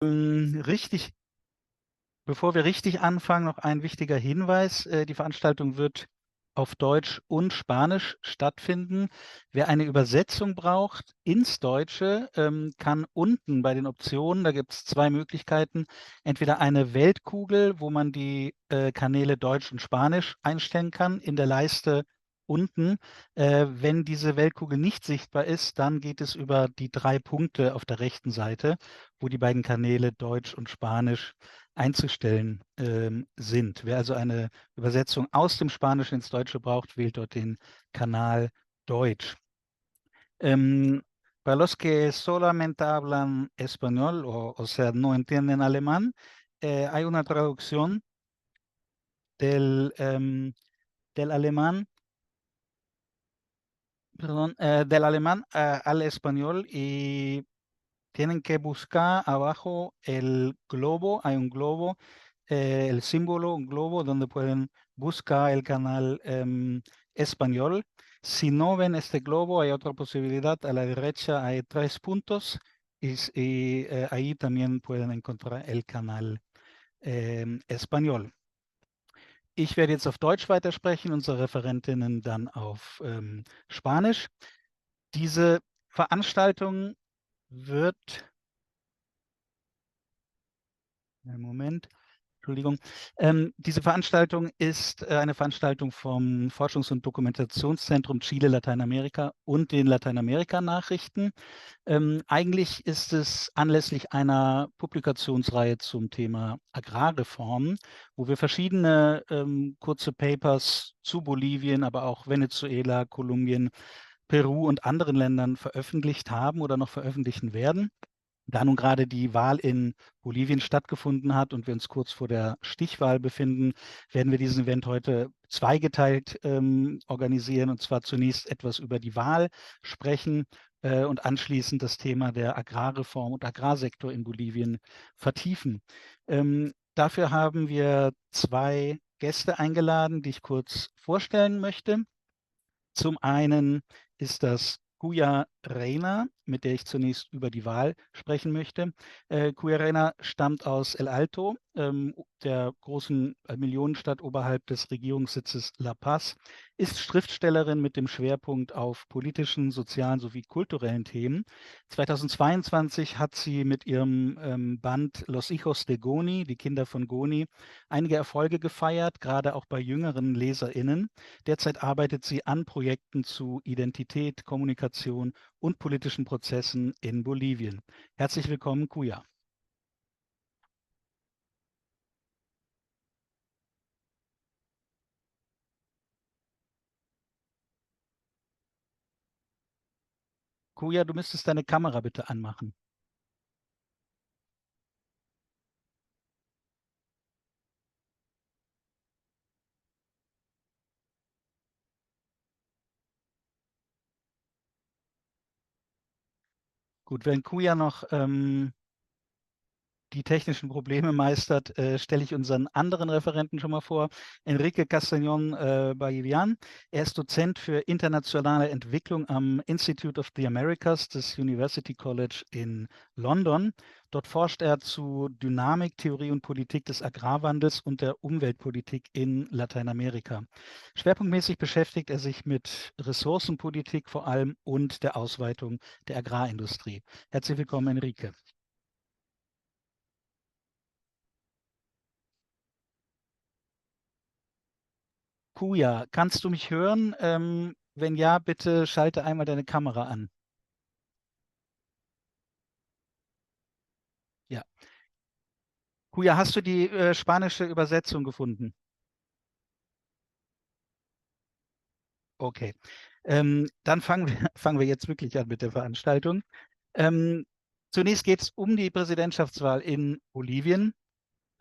Richtig, bevor wir richtig anfangen, noch ein wichtiger Hinweis. Die Veranstaltung wird auf Deutsch und Spanisch stattfinden. Wer eine Übersetzung braucht ins Deutsche, kann unten bei den Optionen, da gibt es zwei Möglichkeiten, entweder eine Weltkugel, wo man die Kanäle Deutsch und Spanisch einstellen kann, in der Leiste unten. Wenn diese Weltkugel nicht sichtbar ist, dann geht es über die 3 Punkte auf der rechten Seite, wo die beiden Kanäle Deutsch und Spanisch einzustellen sind. Wer also eine Übersetzung aus dem Spanischen ins Deutsche braucht, wählt dort den Kanal Deutsch. Em, para los que solamente hablan español, o sea, no entienden alemán, hay una traducción del, del alemán, perdón, del alemán al español y tienen que buscar abajo el globo, hay un globo, el símbolo, un globo donde pueden buscar el canal español. Si no ven este globo, hay otra posibilidad. A la derecha hay 3 puntos y ahí también pueden encontrar el canal español. Ich werde jetzt auf Deutsch weitersprechen, unsere Referentinnen dann auf Spanisch. Diese Veranstaltung wird einen Moment. Entschuldigung. Diese Veranstaltung ist eine Veranstaltung vom Forschungs- und Dokumentationszentrum Chile Lateinamerika und den Lateinamerika-Nachrichten. Eigentlich ist es anlässlich einer Publikationsreihe zum Thema Agrarreform, wo wir verschiedene kurze Papers zu Bolivien, aber auch Venezuela, Kolumbien, Peru und anderen Ländern veröffentlicht haben oder noch veröffentlichen werden. Da nun gerade die Wahl in Bolivien stattgefunden hat und wir uns kurz vor der Stichwahl befinden, werden wir diesen Event heute zweigeteilt organisieren, und zwar zunächst etwas über die Wahl sprechen und anschließend das Thema der Agrarreform und Agrarsektor in Bolivien vertiefen. Dafür haben wir 2 Gäste eingeladen, die ich kurz vorstellen möchte. Zum einen ist das Cuya Reina, mit der ich zunächst über die Wahl sprechen möchte. Cuya Reina stammt aus El Alto, der großen Millionenstadt oberhalb des Regierungssitzes La Paz, ist Schriftstellerin mit dem Schwerpunkt auf politischen, sozialen sowie kulturellen Themen. 2022 hat sie mit ihrem Band Los Hijos de Goni, die Kinder von Goni, einige Erfolge gefeiert, gerade auch bei jüngeren LeserInnen. Derzeit arbeitet sie an Projekten zu Identität, Kommunikation und politischen Prozessen in Bolivien. Herzlich willkommen, Cuya. Cuya, du müsstest deine Kamera bitte anmachen. Gut, wenn Cuya noch die technischen Probleme meistert, stelle ich unseren anderen Referenten schon mal vor, Enrique Castañón Baguian. Er ist Dozent für internationale Entwicklung am Institute of the Americas des University College in London. Dort forscht er zu Dynamik, Theorie und Politik des Agrarwandels und der Umweltpolitik in Lateinamerika. Schwerpunktmäßig beschäftigt er sich mit Ressourcenpolitik vor allem und der Ausweitung der Agrarindustrie. Herzlich willkommen, Enrique. Kuja, kannst du mich hören? Wenn ja, bitte schalte einmal deine Kamera an. Ja. Kuja, hast du die spanische Übersetzung gefunden? Okay. Dann fangen wir jetzt wirklich an mit der Veranstaltung. Ähm, Zunächst geht es um die Präsidentschaftswahl in Bolivien.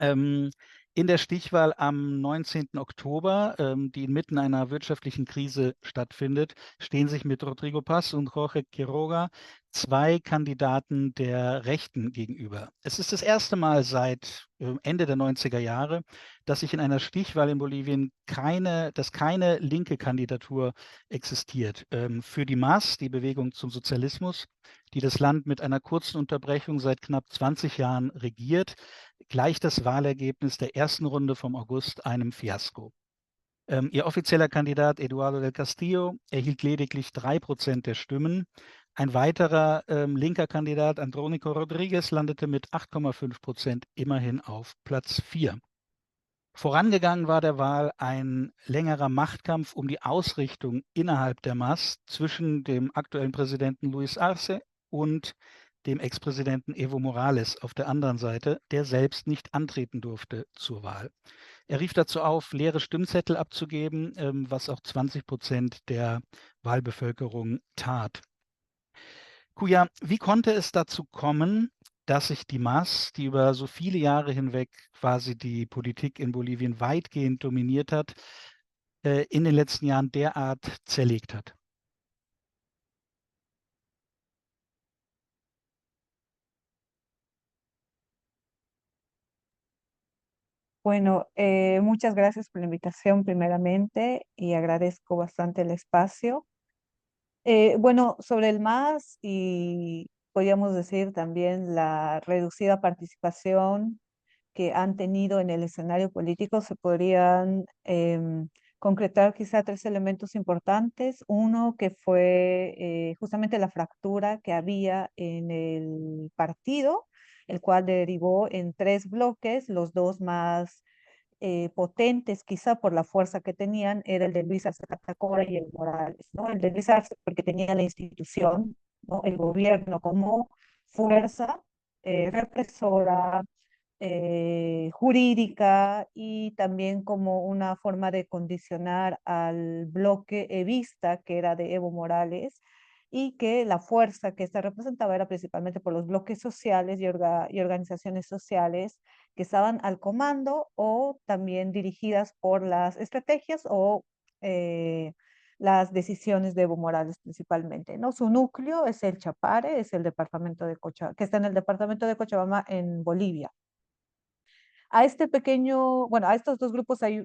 Ähm, In der Stichwahl am 19. Oktober, die inmitten einer wirtschaftlichen Krise stattfindet, stehen sich mit Rodrigo Paz und Jorge Quiroga zwei Kandidaten der Rechten gegenüber. Es ist das erste Mal seit Ende der 90er Jahre, dass sich in einer Stichwahl in Bolivien dass keine linke Kandidatur existiert. Für die MAS, die Bewegung zum Sozialismus, die das Land mit einer kurzen Unterbrechung seit knapp 20 Jahren regiert, gleicht das Wahlergebnis der ersten Runde vom August einem Fiasko. Ihr offizieller Kandidat Eduardo del Castillo erhielt lediglich 3% der Stimmen. Ein weiterer linker Kandidat, Andrónico Rodríguez, landete mit 8,5% immerhin auf Platz 4. Vorangegangen war der Wahl ein längerer Machtkampf um die Ausrichtung innerhalb der MAS zwischen dem aktuellen Präsidenten Luis Arce und dem Ex-Präsidenten Evo Morales auf der anderen Seite, der selbst nicht antreten durfte zur Wahl. Er rief dazu auf, leere Stimmzettel abzugeben, was auch 20% der Wahlbevölkerung tat. Kuja, wie konnte es dazu kommen, dass sich die MAS, die über so viele Jahre hinweg quasi die Politik in Bolivien weitgehend dominiert hat, in den letzten Jahren derart zerlegt hat? Bueno, muchas gracias por la invitación primeramente y agradezco bastante el espacio. Bueno, sobre el MAS y podríamos decir también la reducida participación que han tenido en el escenario político, se podrían concretar quizá tres elementos importantes. Uno que fue justamente la fractura que había en el partido, el cual derivó en tres bloques, los dos más potentes, quizá por la fuerza que tenían, era el de Luis Arce Catacora y el Morales, ¿no? El de Luis Arce porque tenía la institución, ¿no? El gobierno como fuerza represora, jurídica y también como una forma de condicionar al bloque evista que era de Evo Morales y que la fuerza que esta representaba era principalmente por los bloques sociales y organizaciones sociales que estaban al comando o también dirigidas por las estrategias o eh, las decisiones de Evo Morales principalmente, ¿no? Su núcleo es el Chapare, es el departamento de Cochabamba, que está en el departamento de Cochabamba en Bolivia. A este pequeño, bueno, a estos dos grupos hay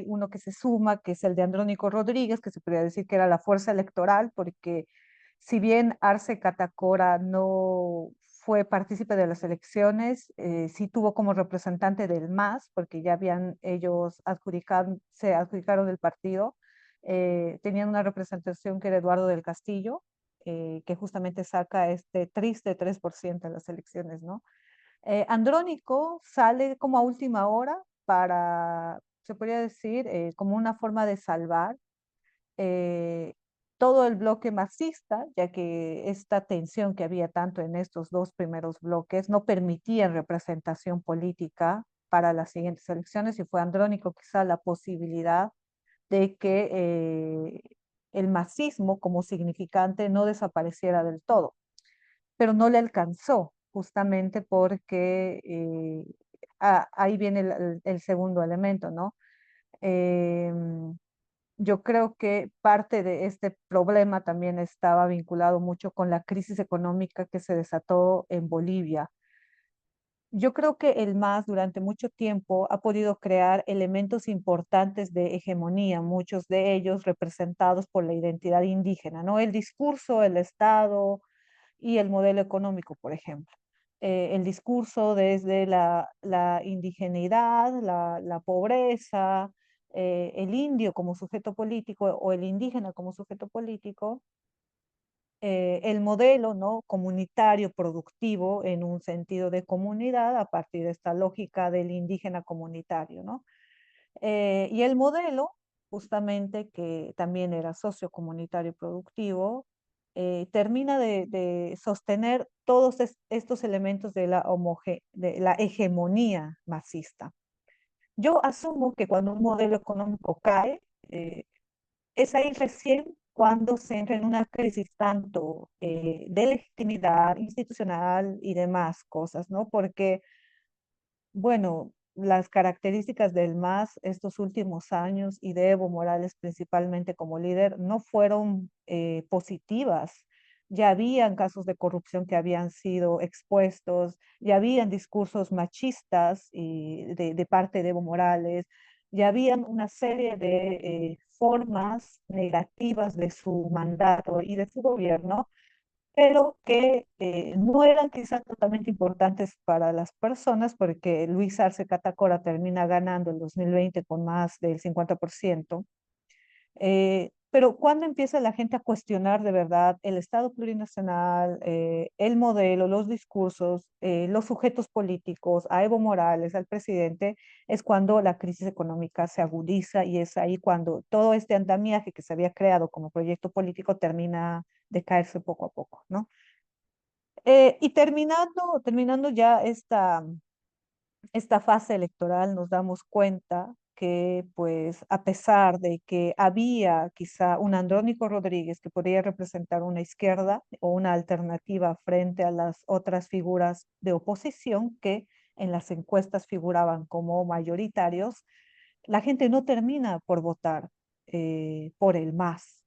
uno que se suma, que es el de Andrónico Rodríguez, que se podría decir que era la fuerza electoral, porque si bien Arce Catacora no fue partícipe de las elecciones, sí tuvo como representante del MAS, porque ya habían ellos se adjudicaron el partido, tenían una representación que era Eduardo del Castillo, que justamente saca este triste 3% en las elecciones, ¿no? Andrónico sale como a última hora para, se podría decir, como una forma de salvar eh, todo el bloque marxista, ya que esta tensión que había tanto en estos dos primeros bloques no permitía representación política para las siguientes elecciones y fue Andrónico quizá la posibilidad de que el marxismo como significante no desapareciera del todo, pero no le alcanzó, justamente porque ahí viene el segundo elemento, ¿no? Yo creo que parte de este problema también estaba vinculado mucho con la crisis económica que se desató en Bolivia. Yo creo que el MAS durante mucho tiempo ha podido crear elementos importantes de hegemonía, muchos de ellos representados por la identidad indígena, ¿no? El discurso, el Estado, y el modelo económico, por ejemplo. El discurso desde la indigeneidad, la pobreza, el indio como sujeto político o el indígena como sujeto político, el modelo, ¿no? Comunitario, productivo, en un sentido de comunidad, a partir de esta lógica del indígena comunitario, ¿no? Y el modelo, justamente, que también era sociocomunitario y productivo, termina de sostener todos estos elementos de de la hegemonía marxista. Yo asumo que cuando un modelo económico cae, es ahí recién cuando se entra en una crisis tanto de legitimidad institucional y demás cosas, ¿no? Porque bueno, las características del MAS estos últimos años y de Evo Morales principalmente como líder no fueron positivas. Ya habían casos de corrupción que habían sido expuestos, ya habían discursos machistas de parte de Evo Morales, ya habían una serie de formas negativas de su mandato y de su gobierno, pero que no eran quizás totalmente importantes para las personas, porque Luis Arce Catacora termina ganando el 2020 con más del 50%. Pero ¿cuándo empieza la gente a cuestionar de verdad el Estado plurinacional, el modelo, los discursos, los sujetos políticos, a Evo Morales, al presidente? Es cuando la crisis económica se agudiza y es ahí cuando todo este andamiaje que se había creado como proyecto político termina de caerse poco a poco, ¿no? Y terminando ya esta fase electoral, nos damos cuenta que, pues, a pesar de que había quizá un Andrónico Rodríguez que podría representar una izquierda o una alternativa frente a las otras figuras de oposición que en las encuestas figuraban como mayoritarios, la gente no termina por votar por el MAS.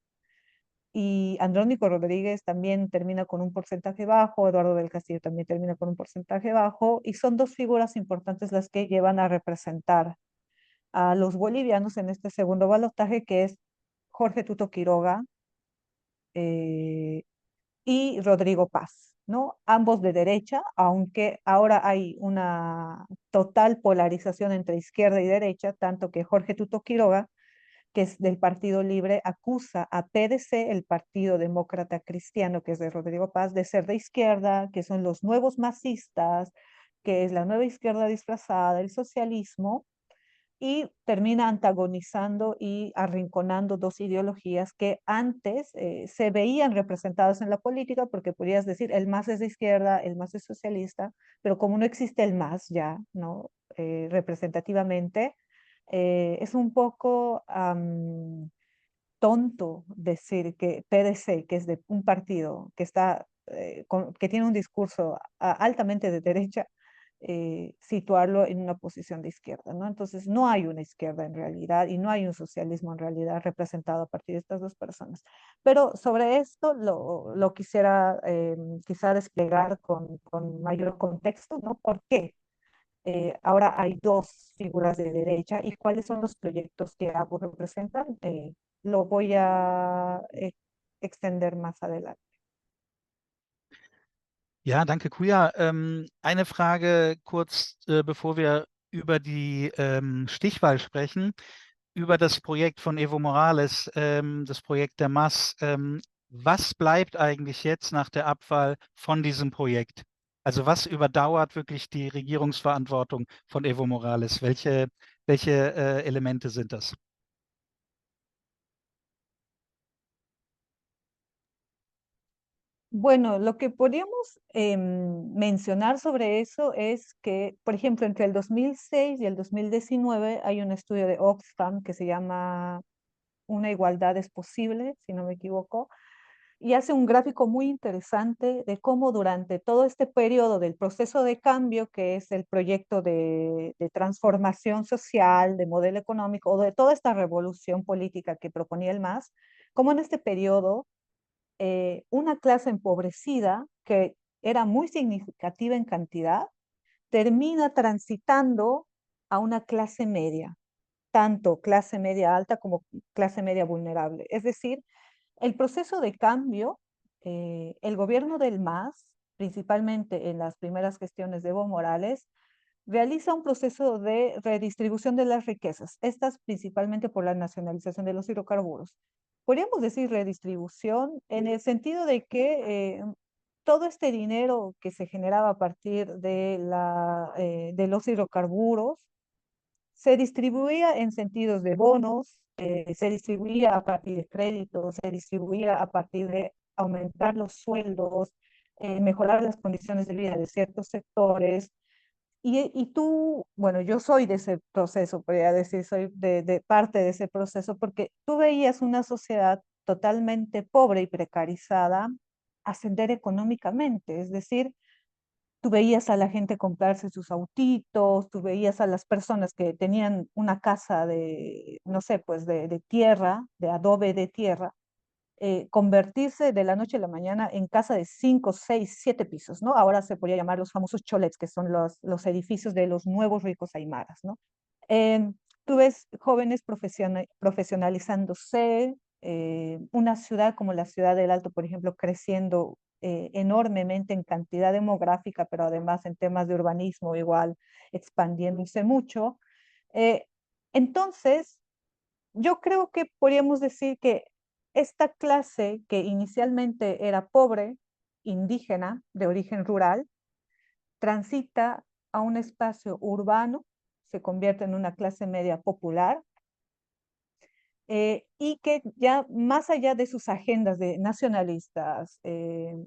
Y Andrónico Rodríguez también termina con un porcentaje bajo, Eduardo del Castillo también termina con un porcentaje bajo, y son dos figuras importantes las que llevan a representar a los bolivianos en este segundo balotaje, que es Jorge Tuto Quiroga eh, y Rodrigo Paz, ¿no? Ambos de derecha, aunque ahora hay una total polarización entre izquierda y derecha, tanto que Jorge Tuto Quiroga, que es del Partido Libre, acusa a PDC, el Partido Demócrata Cristiano, que es de Rodrigo Paz, de ser de izquierda, que son los nuevos masistas, que es la nueva izquierda disfrazada, el socialismo, y termina antagonizando y arrinconando dos ideologías que antes se veían representadas en la política, porque podrías decir el MAS es de izquierda, el MAS es socialista, pero como no existe el MAS ya, ¿no? Representativamente, es un poco tonto decir que PDC, que es de un partido que está, que tiene un discurso altamente de derecha, situarlo en una posición de izquierda, ¿no? Entonces, no hay una izquierda en realidad y no hay un socialismo en realidad representado a partir de estas dos personas. Pero sobre esto lo quisiera quizá desplegar con mayor contexto, ¿no? ¿Por qué? Ahora hay dos figuras de derecha y cuáles son los proyectos que ambos representan. Lo voy a extender más adelante. Ja, danke, Kuja. Eine Frage kurz, bevor wir über die Stichwahl sprechen, über das Projekt von Evo Morales, das Projekt der MAS. Was bleibt eigentlich jetzt nach der Abwahl von diesem Projekt? Also was überdauert wirklich die Regierungsverantwortung von Evo Morales? Welche Elemente sind das? Bueno, lo que podríamos mencionar sobre eso es que, por ejemplo, entre el 2006 y el 2019 hay un estudio de Oxfam que se llama Una igualdad es posible, si no me equivoco, y hace un gráfico muy interesante de cómo durante todo este periodo del proceso de cambio, que es el proyecto de transformación social, de modelo económico, o de toda esta revolución política que proponía el MAS, cómo en este periodo una clase empobrecida, que era muy significativa en cantidad, termina transitando a una clase media, tanto clase media alta como clase media vulnerable. Es decir, el proceso de cambio, el gobierno del MAS, principalmente en las primeras gestiones de Evo Morales, realiza un proceso de redistribución de las riquezas, estas principalmente por la nacionalización de los hidrocarburos. Podríamos decir redistribución en el sentido de que todo este dinero que se generaba a partir de los hidrocarburos se distribuía en sentidos de bonos, se distribuía a partir de créditos, se distribuía a partir de aumentar los sueldos, mejorar las condiciones de vida de ciertos sectores. Y tú, bueno, yo soy de ese proceso, podría decir, soy de parte de ese proceso, porque tú veías una sociedad totalmente pobre y precarizada ascender económicamente, es decir, Tú veías a la gente comprarse sus autitos, tú veías a las personas que tenían una casa de, no sé, pues de tierra, de adobe de tierra, convertirse de la noche a la mañana en casa de 5, 6, 7 pisos, ¿no? Ahora se podría llamar los famosos cholets, que son los edificios de los nuevos ricos aymaras, ¿no? Eh, Tú ves jóvenes profesionalizándose, una ciudad como la ciudad del Alto, por ejemplo, creciendo enormemente en cantidad demográfica, pero además en temas de urbanismo igual expandiéndose mucho. Eh, entonces, yo creo que podríamos decir que esta clase que inicialmente era pobre, indígena, de origen rural, transita a un espacio urbano, se convierte en una clase media popular, y que ya más allá de sus agendas de nacionalistas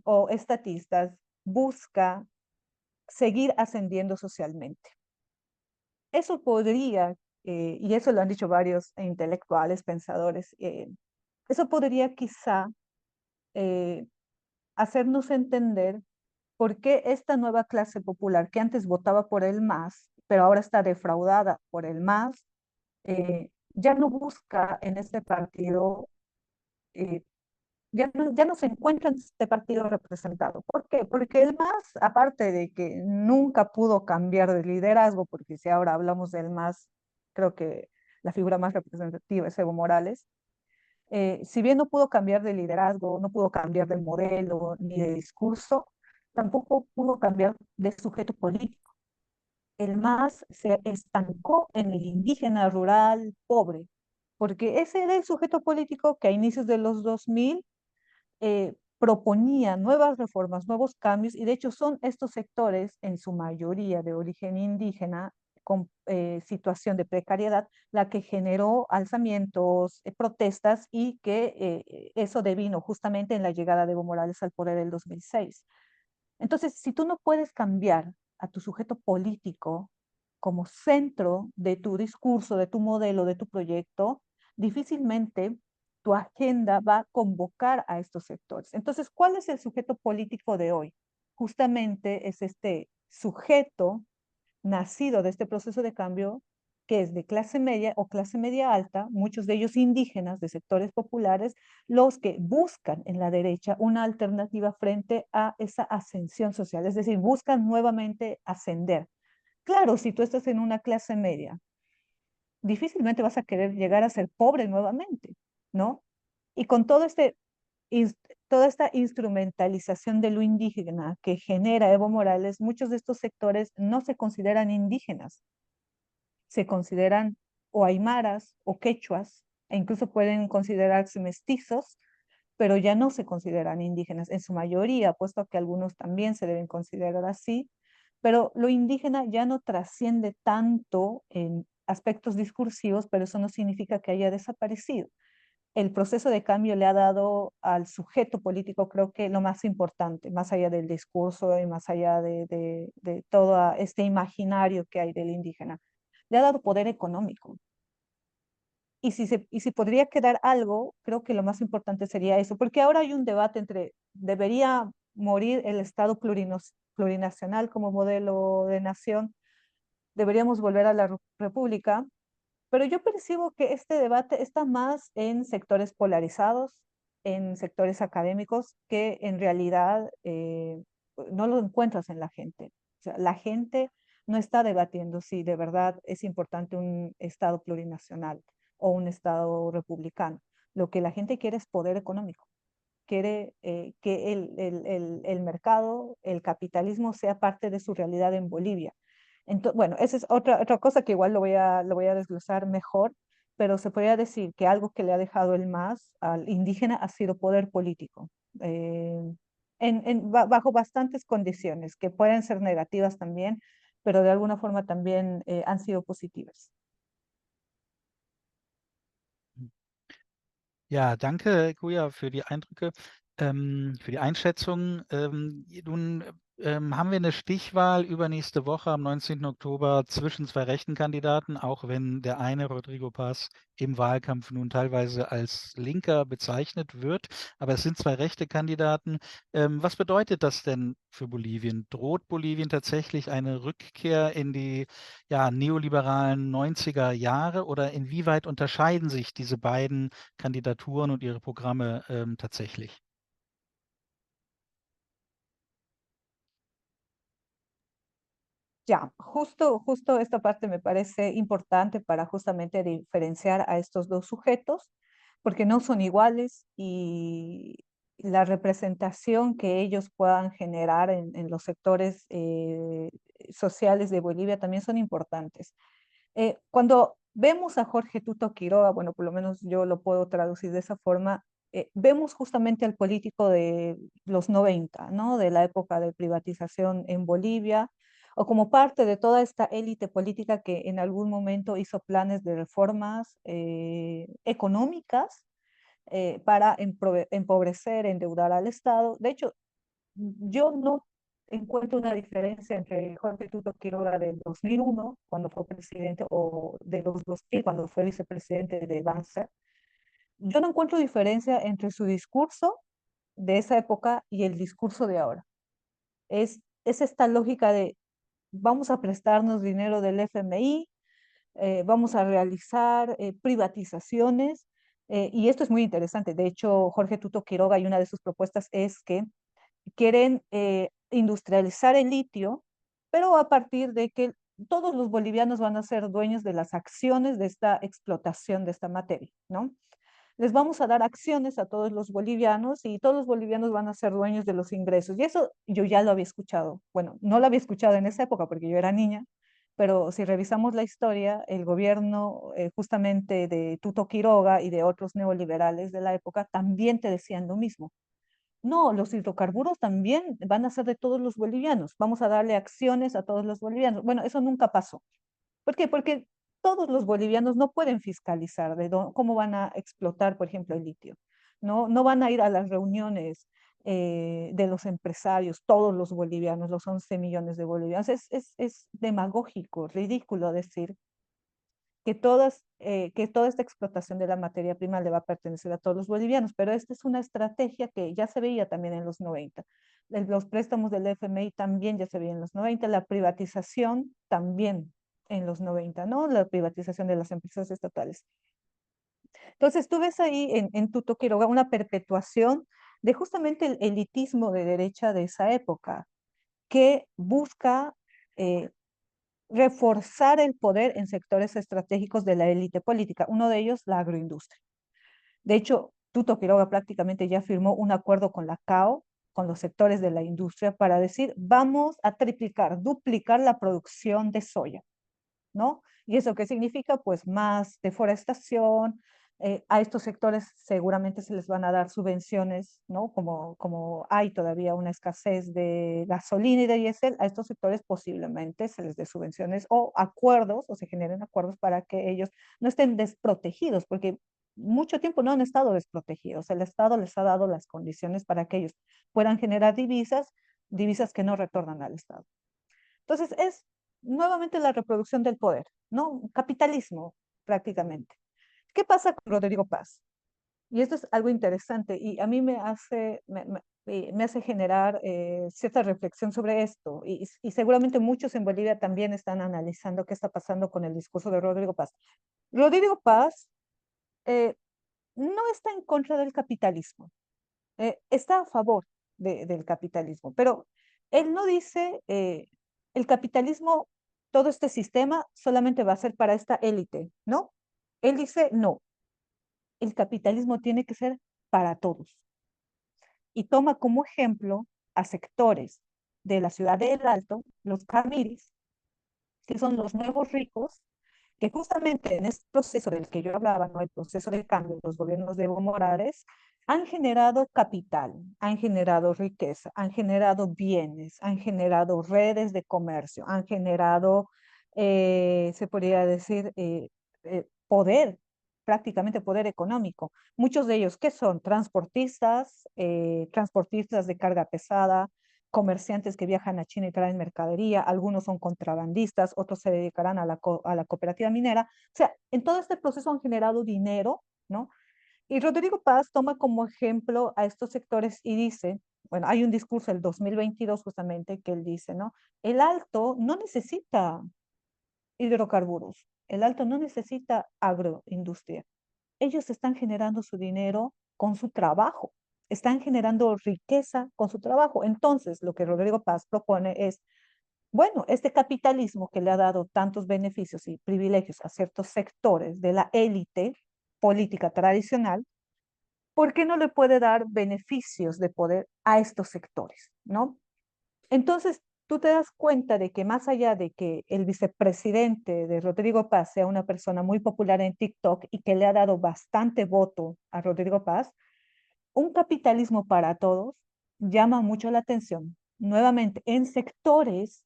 o estatistas, busca seguir ascendiendo socialmente. Eso podría, y eso lo han dicho varios intelectuales, pensadores, eso podría quizá eh, hacernos entender por qué esta nueva clase popular que antes votaba por el MAS, pero ahora está defraudada por el MAS, ya no busca en este partido, eh, ya no se encuentra en este partido representado. ¿Por qué? Porque el MAS, aparte de que nunca pudo cambiar de liderazgo, porque si ahora hablamos del MAS, creo que la figura más representativa es Evo Morales. Si bien no pudo cambiar de liderazgo, no pudo cambiar de modelo ni de discurso, tampoco pudo cambiar de sujeto político. El MAS se estancó en el indígena rural pobre, porque ese era el sujeto político que a inicios de los 2000 proponía nuevas reformas, nuevos cambios, y de hecho son estos sectores, en su mayoría de origen indígena, con situación de precariedad, la que generó alzamientos, protestas, y que eso devino justamente en la llegada de Evo Morales al poder del 2006. Entonces, si tú no puedes cambiar a tu sujeto político como centro de tu discurso, de tu modelo, de tu proyecto, difícilmente tu agenda va a convocar a estos sectores. Entonces, ¿cuál es el sujeto político de hoy? Justamente es este sujeto nacido de este proceso de cambio, que es de clase media o clase media alta, muchos de ellos indígenas de sectores populares, los que buscan en la derecha una alternativa frente a esa ascensión social, es decir, buscan nuevamente ascender. Claro, si tú estás en una clase media, difícilmente vas a querer llegar a ser pobre nuevamente, ¿no? Y con todo toda esta instrumentalización de lo indígena que genera Evo Morales, muchos de estos sectores no se consideran indígenas, se consideran o aymaras o quechuas, e incluso pueden considerarse mestizos, pero ya no se consideran indígenas en su mayoría, puesto que algunos también se deben considerar así, pero lo indígena ya no trasciende tanto en aspectos discursivos, pero eso no significa que haya desaparecido. El proceso de cambio le ha dado al sujeto político, creo que lo más importante, más allá del discurso y más allá de todo este imaginario que hay del indígena, le ha dado poder económico. Y si podría quedar algo, creo que lo más importante sería eso, porque ahora hay un debate entre, ¿debería morir el Estado plurinacional como modelo de nación? ¿Deberíamos volver a la república? Pero yo percibo que este debate está más en sectores polarizados, en sectores académicos, que en realidad no lo encuentras en la gente. O sea, la gente no está debatiendo si de verdad es importante un Estado plurinacional o un Estado republicano. Lo que la gente quiere es poder económico. Quiere que el mercado, el capitalismo sea parte de su realidad en Bolivia. Entonces, bueno, esa es otra cosa que igual lo voy a desglosar mejor, pero se podría decir que algo que le ha dejado el MAS al indígena ha sido poder político, eh, bajo bastantes condiciones, que pueden ser negativas también, pero de alguna forma también han sido positivas. Ja, danke, Guja, für die Eindrücke, für die Einschätzung. Nun Haben wir eine Stichwahl übernächste Woche am 19. Oktober zwischen zwei rechten Kandidaten, auch wenn der eine, Rodrigo Paz, im Wahlkampf nun teilweise als Linker bezeichnet wird. Aber es sind zwei rechte Kandidaten. Was bedeutet das denn für Bolivien? Droht Bolivien tatsächlich eine Rückkehr in die ja, neoliberalen 90er Jahre oder inwieweit unterscheiden sich diese beiden Kandidaturen und ihre Programme tatsächlich? Ya, justo esta parte me parece importante para justamente diferenciar a estos dos sujetos, porque no son iguales y la representación que ellos puedan generar en los sectores sociales de Bolivia también son importantes. Cuando vemos a Jorge Tuto Quiroga, bueno, por lo menos yo lo puedo traducir de esa forma, vemos justamente al político de los 90, ¿no? De la época de privatización en Bolivia, o como parte de toda esta élite política que en algún momento hizo planes de reformas económicas para empobrecer, endeudar al Estado. De hecho, yo no encuentro una diferencia entre Jorge Tuto Quiroga del 2001, cuando fue presidente, o de los 2000, cuando fue vicepresidente de Banzer. Yo no encuentro diferencia entre su discurso de esa época y el discurso de ahora. Es esta lógica de vamos a prestarnos dinero del FMI, vamos a realizar privatizaciones, y esto es muy interesante. De hecho, Jorge Tuto Quiroga y una de sus propuestas es que quieren industrializar el litio, pero a partir de que todos los bolivianos van a ser dueños de las acciones de esta explotación de esta materia, ¿no? Les vamos a dar acciones a todos los bolivianos y todos los bolivianos van a ser dueños de los ingresos. Y eso yo ya lo había escuchado. Bueno, no lo había escuchado en esa época porque yo era niña, pero si revisamos la historia, el gobierno justamente de Tuto Quiroga y de otros neoliberales de la época también te decían lo mismo. No, los hidrocarburos también van a ser de todos los bolivianos. Vamos a darle acciones a todos los bolivianos. Bueno, eso nunca pasó. ¿Por qué? Porque todos los bolivianos no pueden fiscalizar cómo van a explotar, por ejemplo, el litio. No van a ir a las reuniones de los empresarios, todos los bolivianos, los 11 millones de bolivianos. Es demagógico, ridículo decir que toda esta explotación de la materia prima le va a pertenecer a todos los bolivianos, pero esta es una estrategia que ya se veía también en los 90. Los préstamos del FMI también ya se veían en los 90, la privatización también en los 90, ¿no? La privatización de las empresas estatales. Entonces, tú ves ahí en Tuto Quiroga una perpetuación de justamente el elitismo de derecha de esa época, que busca eh, reforzar el poder en sectores estratégicos de la élite política, uno de ellos la agroindustria. De hecho, Tuto Quiroga prácticamente ya firmó un acuerdo con la CAO, con los sectores de la industria, para decir, vamos a triplicar, duplicar la producción de soya, ¿no? ¿Y eso qué significa? Pues más deforestación. A estos sectores seguramente se les van a dar subvenciones, ¿no? Como hay todavía una escasez de gasolina y de diésel, a estos sectores posiblemente se les dé subvenciones o acuerdos, o se generen acuerdos para que ellos no estén desprotegidos, porque mucho tiempo no han estado desprotegidos. El Estado les ha dado las condiciones para que ellos puedan generar divisas, divisas que no retornan al Estado. Entonces, es nuevamente la reproducción del poder, ¿no? Capitalismo, prácticamente. ¿Qué pasa con Rodrigo Paz? Y esto es algo interesante y a mí me hace generar cierta reflexión sobre esto. Y seguramente muchos en Bolivia también están analizando qué está pasando con el discurso de Rodrigo Paz. Rodrigo Paz eh, no está en contra del capitalismo, está a favor del capitalismo, pero él no dice el capitalismo, todo este sistema solamente va a ser para esta élite, ¿no? Él dice no, el capitalismo tiene que ser para todos y toma como ejemplo a sectores de la ciudad del Alto, los camiris, que son los nuevos ricos, que justamente en este proceso del que yo hablaba, ¿no? El proceso de cambio de los gobiernos de Evo Morales, han generado capital, han generado riqueza, han generado bienes, han generado redes de comercio, han generado, se podría decir, poder, prácticamente poder económico. Muchos de ellos que son transportistas, transportistas de carga pesada, comerciantes que viajan a China y traen mercadería, algunos son contrabandistas, otros se dedicarán a a la cooperativa minera. O sea, en todo este proceso han generado dinero, ¿no? Y Rodrigo Paz toma como ejemplo a estos sectores y dice, bueno, hay un discurso del 2022 justamente que él dice, ¿no? El Alto no necesita hidrocarburos, el Alto no necesita agroindustria. Ellos están generando su dinero con su trabajo, están generando riqueza con su trabajo. Entonces, lo que Rodrigo Paz propone es, bueno, este capitalismo que le ha dado tantos beneficios y privilegios a ciertos sectores de la élite política tradicional, ¿por qué no le puede dar beneficios de poder a estos sectores, ¿no? Entonces, tú te das cuenta de que más allá de que el vicepresidente de Rodrigo Paz sea una persona muy popular en TikTok y que le ha dado bastante voto a Rodrigo Paz, un capitalismo para todos llama mucho la atención, nuevamente, en sectores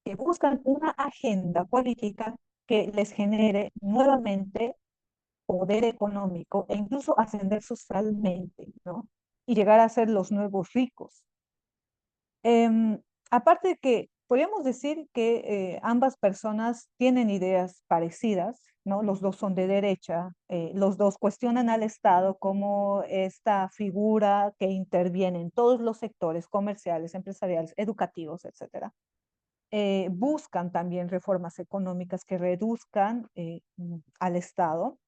que buscan una agenda política que les genere nuevamente poder económico e incluso ascender socialmente, ¿no? Y llegar a ser los nuevos ricos. Em, Aparte de que podríamos decir que ambas personas tienen ideas parecidas, ¿no? Los dos son de derecha, los dos cuestionan al Estado como esta figura que interviene en todos los sectores comerciales, empresariales, educativos, etcétera. Buscan también reformas económicas que reduzcan al Estado,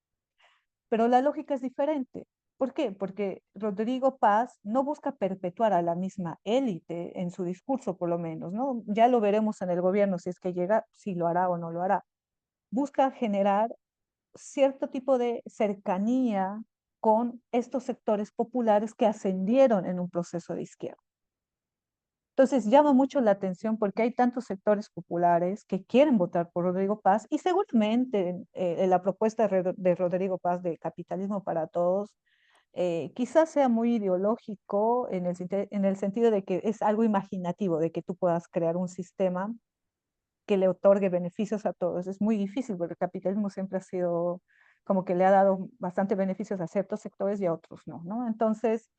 pero la lógica es diferente. ¿Por qué? Porque Rodrigo Paz no busca perpetuar a la misma élite en su discurso, por lo menos, ¿no? Ya lo veremos en el gobierno si es que llega, si lo hará o no lo hará. Busca generar cierto tipo de cercanía con estos sectores populares que ascendieron en un proceso de izquierda. Entonces llama mucho la atención porque hay tantos sectores populares que quieren votar por Rodrigo Paz y seguramente la propuesta de Rodrigo Paz de capitalismo para todos quizás sea muy ideológico en el sentido de que es algo imaginativo, de que tú puedas crear un sistema que le otorgue beneficios a todos. Es muy difícil porque el capitalismo siempre ha sido como que le ha dado bastante beneficios a ciertos sectores y a otros no, ¿no? Entonces,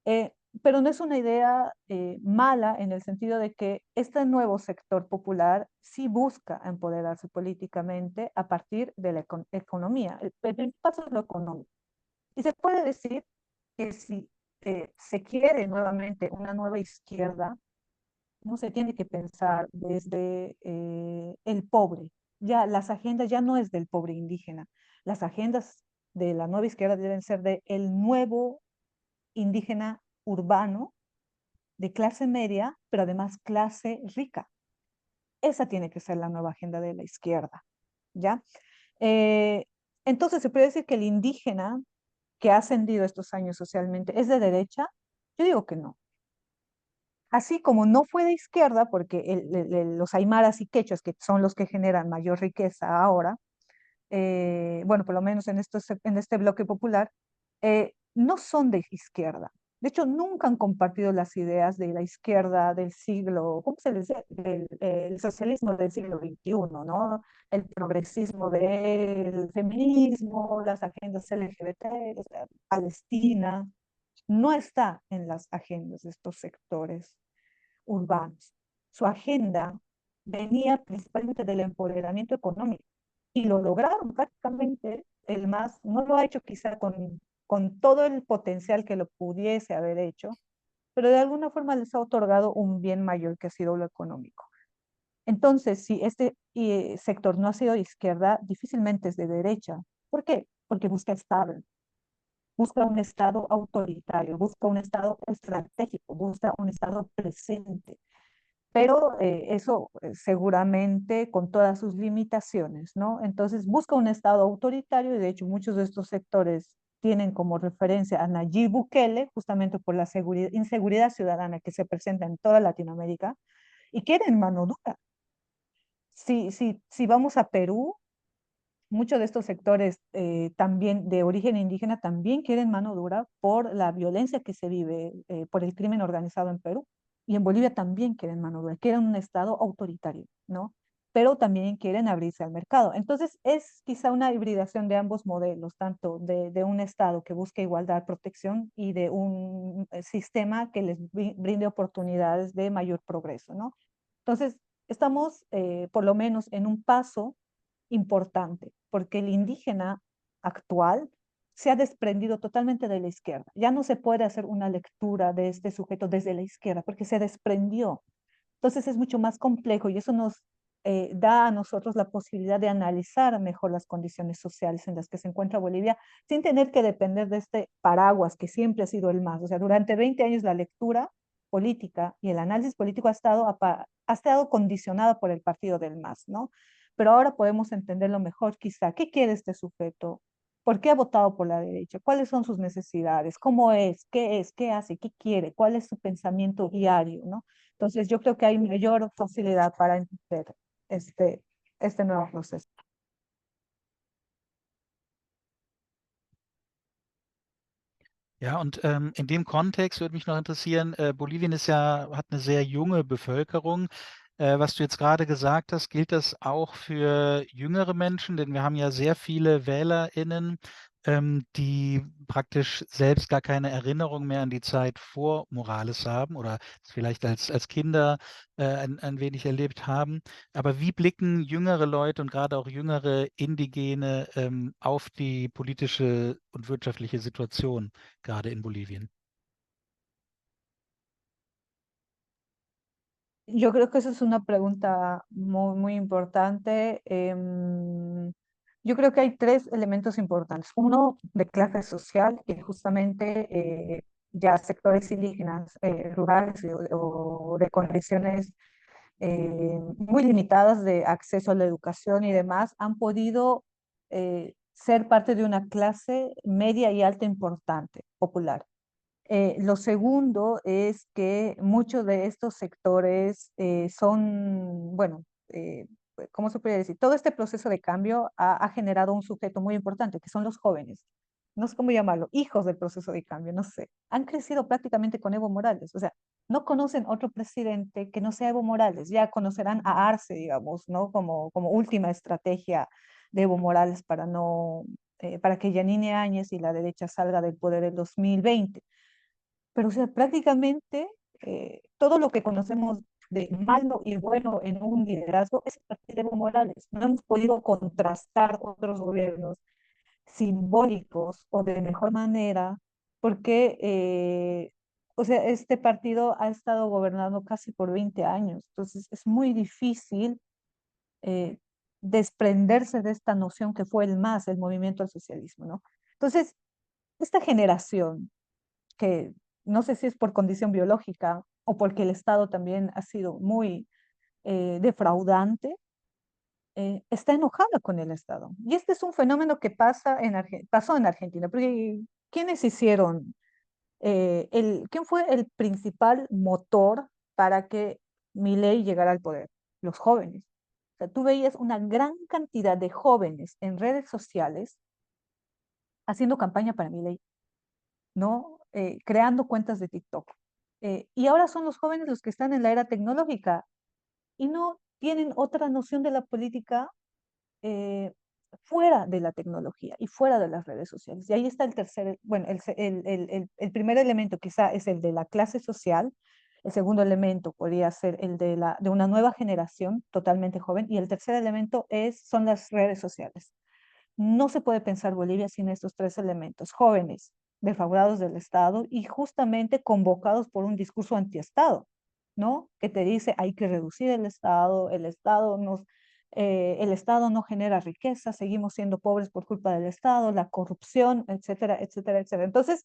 eh, pero no es una idea mala en el sentido de que este nuevo sector popular sí busca empoderarse políticamente a partir de la economía. El primer paso es lo económico. Y se puede decir que si se quiere nuevamente una nueva izquierda, no se tiene que pensar desde el pobre. Ya las agendas ya no es del pobre indígena. Las agendas de la nueva izquierda deben ser de el nuevo indígena urbano de clase media, pero además clase rica. Esa tiene que ser la nueva agenda de la izquierda, ¿ya? Eh, entonces, ¿se puede decir que el indígena que ha ascendido estos años socialmente es de derecha? Yo digo que no. Así como no fue de izquierda, porque los aymaras y quechos, que son los que generan mayor riqueza ahora, bueno, por lo menos en este bloque popular, no son de izquierda. De hecho, nunca han compartido las ideas de la izquierda del siglo, ¿cómo se les dice? El socialismo del siglo XXI, ¿no? El progresismo del feminismo, las agendas LGBT, o sea, Palestina, no está en las agendas de estos sectores urbanos. Su agenda venía principalmente del empoderamiento económico y lo lograron prácticamente. El MAS no lo ha hecho quizá con todo el potencial que lo pudiese haber hecho, pero de alguna forma les ha otorgado un bien mayor que ha sido lo económico. Entonces, si este sector no ha sido de izquierda, difícilmente es de derecha. ¿Por qué? Porque busca Estado, busca un Estado autoritario, busca un Estado estratégico, busca un Estado presente, pero eso seguramente con todas sus limitaciones, ¿no? Entonces busca un Estado autoritario y de hecho muchos de estos sectores tienen como referencia a Nayib Bukele, justamente por la inseguridad ciudadana que se presenta en toda Latinoamérica, y quieren mano dura. Si vamos a Perú, muchos de estos sectores también de origen indígena también quieren mano dura por la violencia que se vive, por el crimen organizado en Perú. Y en Bolivia también quieren mano dura, quieren un Estado autoritario, ¿no? pero también quieren abrirse al mercado. Entonces, es quizá una hibridación de ambos modelos, tanto de un Estado que busque igualdad, protección y de un sistema que les brinde oportunidades de mayor progreso, ¿no? Entonces, estamos por lo menos en un paso importante, porque el indígena actual se ha desprendido totalmente de la izquierda. Ya no se puede hacer una lectura de este sujeto desde la izquierda, porque se desprendió. Entonces es mucho más complejo y eso nos da a nosotros la posibilidad de analizar mejor las condiciones sociales en las que se encuentra Bolivia, sin tener que depender de este paraguas que siempre ha sido el MAS. O sea, durante 20 años la lectura política y el análisis político ha estado condicionada por el partido del MAS, ¿no? Pero ahora podemos entenderlo mejor, quizá. ¿Qué quiere este sujeto? ¿Por qué ha votado por la derecha? ¿Cuáles son sus necesidades? ¿Cómo es? ¿Qué es? ¿Qué hace? ¿Qué quiere? ¿Cuál es su pensamiento diario? ¿No? Entonces, yo creo que hay mayor facilidad para entender este, este nuevo proceso. Ja, und in dem Kontext würde mich noch interessieren, Bolivien ist ja, hat eine sehr junge Bevölkerung. Was du jetzt gerade gesagt hast, gilt das auch für jüngere Menschen? Denn wir haben ja sehr viele WählerInnen, die praktisch selbst gar keine Erinnerung mehr an die Zeit vor Morales haben oder es vielleicht als Kinder ein wenig erlebt haben. Aber wie blicken jüngere Leute und gerade auch jüngere Indigene auf die politische und wirtschaftliche Situation gerade in Bolivien? Yo creo que esa es una pregunta muy, muy importante. Yo creo que hay tres elementos importantes. Uno, de clase social, que justamente ya sectores indígenas, rurales o de condiciones muy limitadas de acceso a la educación y demás, han podido ser parte de una clase media y alta importante, popular. Lo segundo es que muchos de estos sectores son, bueno, ¿cómo se podría decir? Todo este proceso de cambio ha generado un sujeto muy importante, que son los jóvenes. No sé cómo llamarlo, hijos del proceso de cambio, no sé. Han crecido prácticamente con Evo Morales, o sea, no conocen otro presidente que no sea Evo Morales. Ya conocerán a Arce, digamos, ¿no? Como última estrategia de Evo Morales para no, para que Yanine Áñez y la derecha salga del poder en 2020. Pero, o sea, prácticamente todo lo que conocemos de malo y bueno en un liderazgo es a partir de Evo Morales. No hemos podido contrastar otros gobiernos simbólicos o de mejor manera, porque, o sea, este partido ha estado gobernando casi por 20 años. Entonces, es muy difícil eh, desprenderse de esta noción que fue el MAS, el movimiento al socialismo, ¿no? Entonces, esta generación que no sé si es por condición biológica o porque el Estado también ha sido muy defraudante, está enojada con el Estado. Y este es un fenómeno que pasó en Argentina, porque ¿quiénes hicieron, quién fue el principal motor para que Milei llegara al poder? Los jóvenes. O sea, tú veías una gran cantidad de jóvenes en redes sociales haciendo campaña para Milei, ¿no? Creando cuentas de TikTok. Y ahora son los jóvenes los que están en la era tecnológica y no tienen otra noción de la política eh, fuera de la tecnología y fuera de las redes sociales. Y ahí está el tercer, bueno, el primer elemento quizá es el de la clase social, el segundo elemento podría ser el de una nueva generación totalmente joven y el tercer elemento son las redes sociales. No se puede pensar Bolivia sin estos tres elementos, jóvenes, defraudados del Estado y justamente convocados por un discurso antiestado, ¿no? Que te dice hay que reducir el Estado no genera riqueza, seguimos siendo pobres por culpa del Estado, la corrupción, etcétera, etcétera, etcétera. Entonces,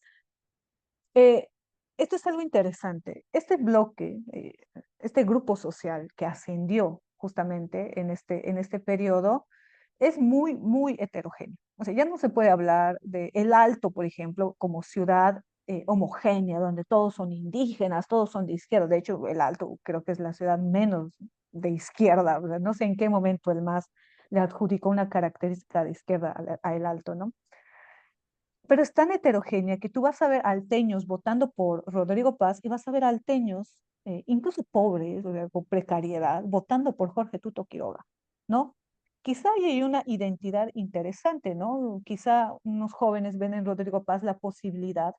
eh, esto es algo interesante. Este bloque, este grupo social que ascendió justamente en este periodo, es muy, muy heterogéneo. O sea, ya no se puede hablar de El Alto, por ejemplo, como ciudad homogénea, donde todos son indígenas, todos son de izquierda. De hecho, El Alto creo que es la ciudad menos de izquierda. O sea, no sé en qué momento el MAS le adjudicó una característica de izquierda a El Alto, ¿no? Pero es tan heterogénea que tú vas a ver alteños votando por Rodrigo Paz y vas a ver alteños, incluso pobres, o sea, con precariedad, votando por Jorge Tuto Quiroga. ¿no? Quizá hay una identidad interesante, ¿no? Quizá unos jóvenes ven en Rodrigo Paz la posibilidad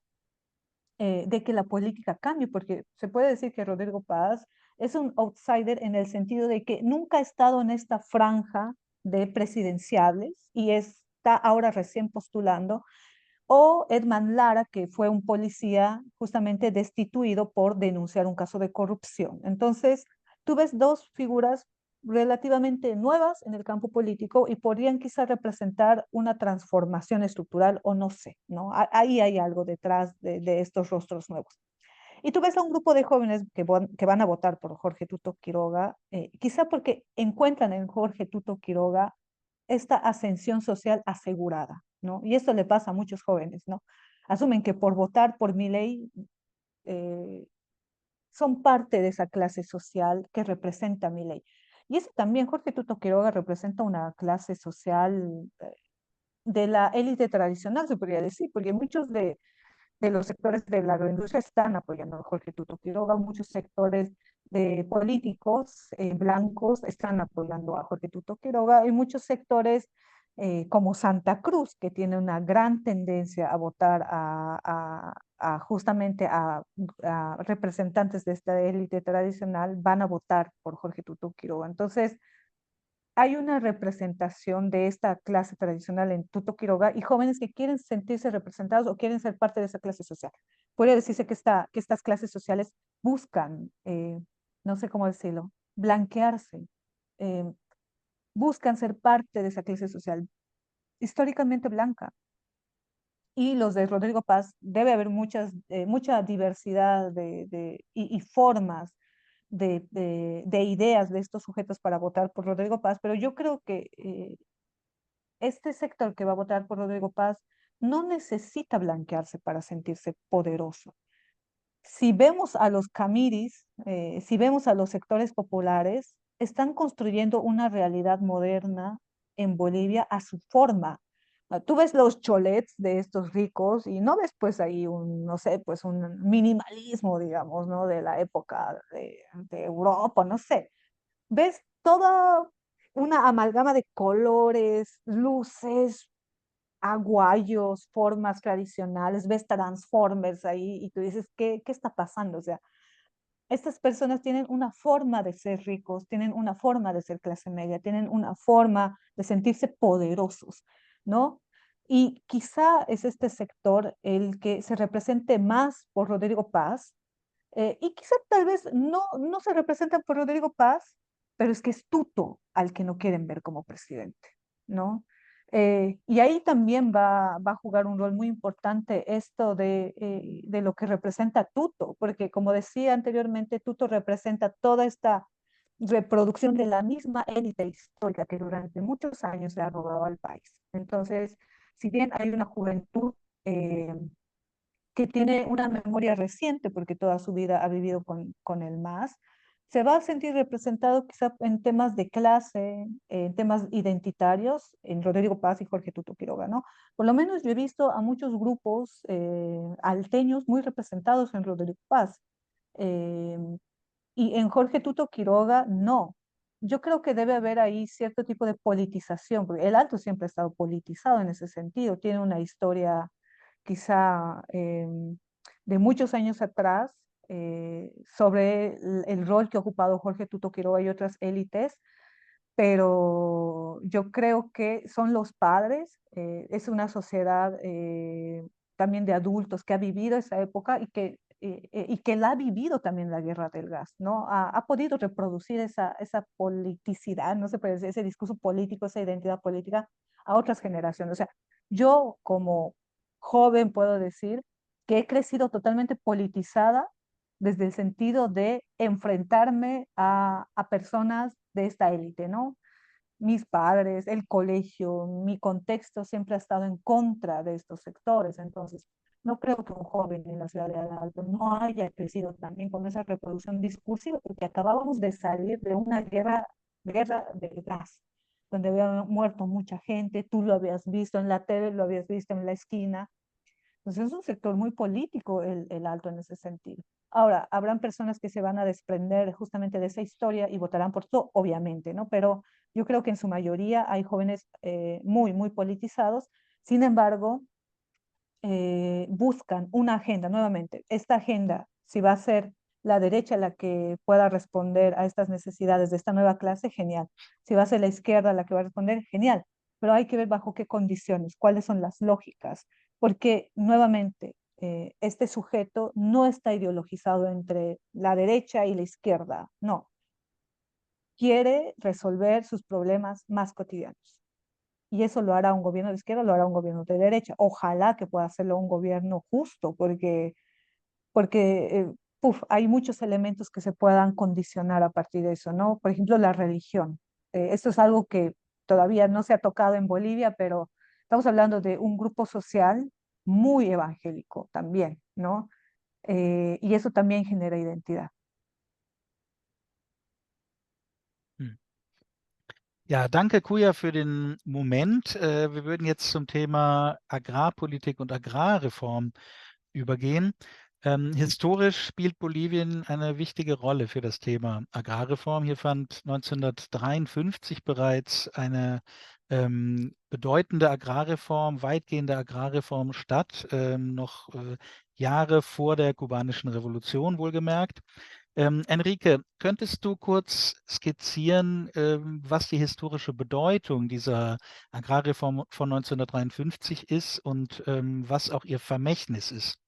de que la política cambie, porque se puede decir que Rodrigo Paz es un outsider en el sentido de que nunca ha estado en esta franja de presidenciables y está ahora recién postulando, o Edman Lara, que fue un policía justamente destituido por denunciar un caso de corrupción. Entonces, tú ves dos figuras relativamente nuevas en el campo político y podrían quizá representar una transformación estructural o no sé, ¿no? Ahí hay algo detrás de estos rostros nuevos. Y tú ves a un grupo de jóvenes que van a votar por Jorge Tuto Quiroga, quizá porque encuentran en Jorge Tuto Quiroga esta ascensión social asegurada, ¿no? Y esto le pasa a muchos jóvenes, ¿no? Asumen que por votar por Milei eh, son parte de esa clase social que representa Milei. Y eso también, Jorge Tuto Quiroga representa una clase social de la élite tradicional, se podría decir, porque muchos de los sectores de la agroindustria están apoyando a Jorge Tuto Quiroga, muchos sectores de políticos blancos están apoyando a Jorge Tuto Quiroga y muchos sectores como Santa Cruz, que tiene una gran tendencia a votar justamente a representantes de esta élite tradicional, van a votar por Jorge Tuto Quiroga. Entonces, hay una representación de esta clase tradicional en Tuto Quiroga y jóvenes que quieren sentirse representados o quieren ser parte de esa clase social. Podría decirse que estas clases sociales buscan, no sé cómo decirlo, blanquearse, eh, buscan ser parte de esa clase social históricamente blanca. Y los de Rodrigo Paz, debe haber mucha diversidad y formas de ideas de estos sujetos para votar por Rodrigo Paz, pero yo creo que este sector que va a votar por Rodrigo Paz no necesita blanquearse para sentirse poderoso. Si vemos a los camiris, si vemos a los sectores populares, están construyendo una realidad moderna en Bolivia a su forma. Tú ves los cholets de estos ricos y no ves pues ahí un, no sé, pues un minimalismo, digamos, ¿no? De la época de Europa, no sé. Ves toda una amalgama de colores, luces, aguayos, formas tradicionales, ves Transformers ahí y tú dices, ¿qué está pasando? O sea, estas personas tienen una forma de ser ricos, tienen una forma de ser clase media, tienen una forma de sentirse poderosos, ¿no? Y quizá es este sector el que se represente más por Rodrigo Paz, y quizá tal vez no se representan por Rodrigo Paz, pero es que es Tuto al que no quieren ver como presidente, ¿no? Y ahí también va a jugar un rol muy importante esto de lo que representa Tuto, porque como decía anteriormente, Tuto representa toda esta reproducción de la misma élite histórica que durante muchos años le ha robado al país. Entonces, si bien hay una juventud eh, que tiene una memoria reciente, porque toda su vida ha vivido con el MAS, se va a sentir representado quizá en temas de clase, en temas identitarios, en Rodrigo Paz y Jorge Tuto Quiroga, ¿no? Por lo menos yo he visto a muchos grupos alteños muy representados en Rodrigo Paz, eh, y en Jorge Tuto Quiroga no. Yo creo que debe haber ahí cierto tipo de politización, porque el Alto siempre ha estado politizado en ese sentido, tiene una historia quizá de muchos años atrás, sobre el rol que ha ocupado Jorge Tuto Quiroga y otras élites, pero yo creo que son los padres, es una sociedad también de adultos que ha vivido esa época y que la ha vivido también la guerra del gas, ¿no? Ha podido reproducir esa politicidad, no se puede decir, ese discurso político, esa identidad política a otras generaciones. O sea, yo como joven puedo decir que he crecido totalmente politizada desde el sentido de enfrentarme a personas de esta élite, ¿no? Mis padres, el colegio, mi contexto siempre ha estado en contra de estos sectores. Entonces, no creo que un joven en la ciudad de Alto no haya crecido también con esa reproducción discursiva, porque acabábamos de salir de una guerra del gas, donde había muerto mucha gente, tú lo habías visto en la tele, lo habías visto en la esquina. Entonces es un sector muy político el Alto en ese sentido. Ahora, habrán personas que se van a desprender justamente de esa historia y votarán por todo, obviamente, ¿no? Pero Yo creo que en su mayoría hay jóvenes muy, muy politizados. Sin embargo, buscan una agenda, nuevamente, esta agenda, si va a ser la derecha la que pueda responder a estas necesidades de esta nueva clase, genial. Si va a ser la izquierda la que va a responder, genial. Pero hay que ver bajo qué condiciones, cuáles son las lógicas, porque nuevamente este sujeto no está ideologizado entre la derecha y la izquierda, no, quiere resolver sus problemas más cotidianos. Y eso lo hará un gobierno de izquierda, lo hará un gobierno de derecha. Ojalá que pueda hacerlo un gobierno justo, porque hay muchos elementos que se puedan condicionar a partir de eso, ¿no? Por ejemplo, la religión. Esto es algo que todavía no se ha tocado en Bolivia, pero estamos hablando de un grupo social muy evangélico también, ¿no? Y eso también genera identidad. Hm. Ja, danke, Kuja, für den Moment. Wir würden jetzt zum Thema Agrarpolitik und Agrarreform übergehen. Historisch spielt Bolivien eine wichtige Rolle für das Thema Agrarreform. Hier fand 1953 bereits eine bedeutende Agrarreform, weitgehende Agrarreform statt, noch Jahre vor der kubanischen Revolution wohlgemerkt. Enrique, könntest du kurz skizzieren, was die historische Bedeutung dieser Agrarreform von 1953 ist und was auch ihr Vermächtnis ist?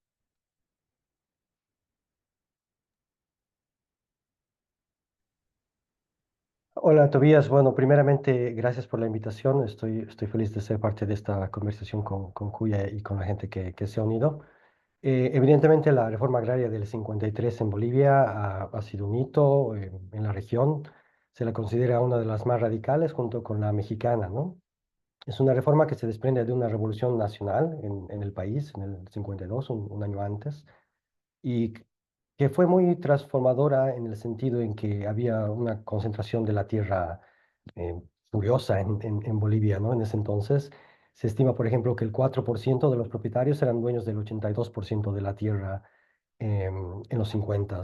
Hola, Tobías. Bueno, primeramente, gracias por la invitación. Estoy feliz de ser parte de esta conversación con Cuya y con la gente que se ha unido. Evidentemente, la reforma agraria del 53 en Bolivia ha sido un hito en la región. Se la considera una de las más radicales junto con la mexicana, ¿no? Es una reforma que se desprende de una revolución nacional en el país, en el 52, un año antes, y que fue muy transformadora en el sentido en que había una concentración de la tierra eh, furiosa en Bolivia, ¿no? En ese entonces se estima, por ejemplo, que el 4% de los propietarios eran dueños del 82% de la tierra en los 50.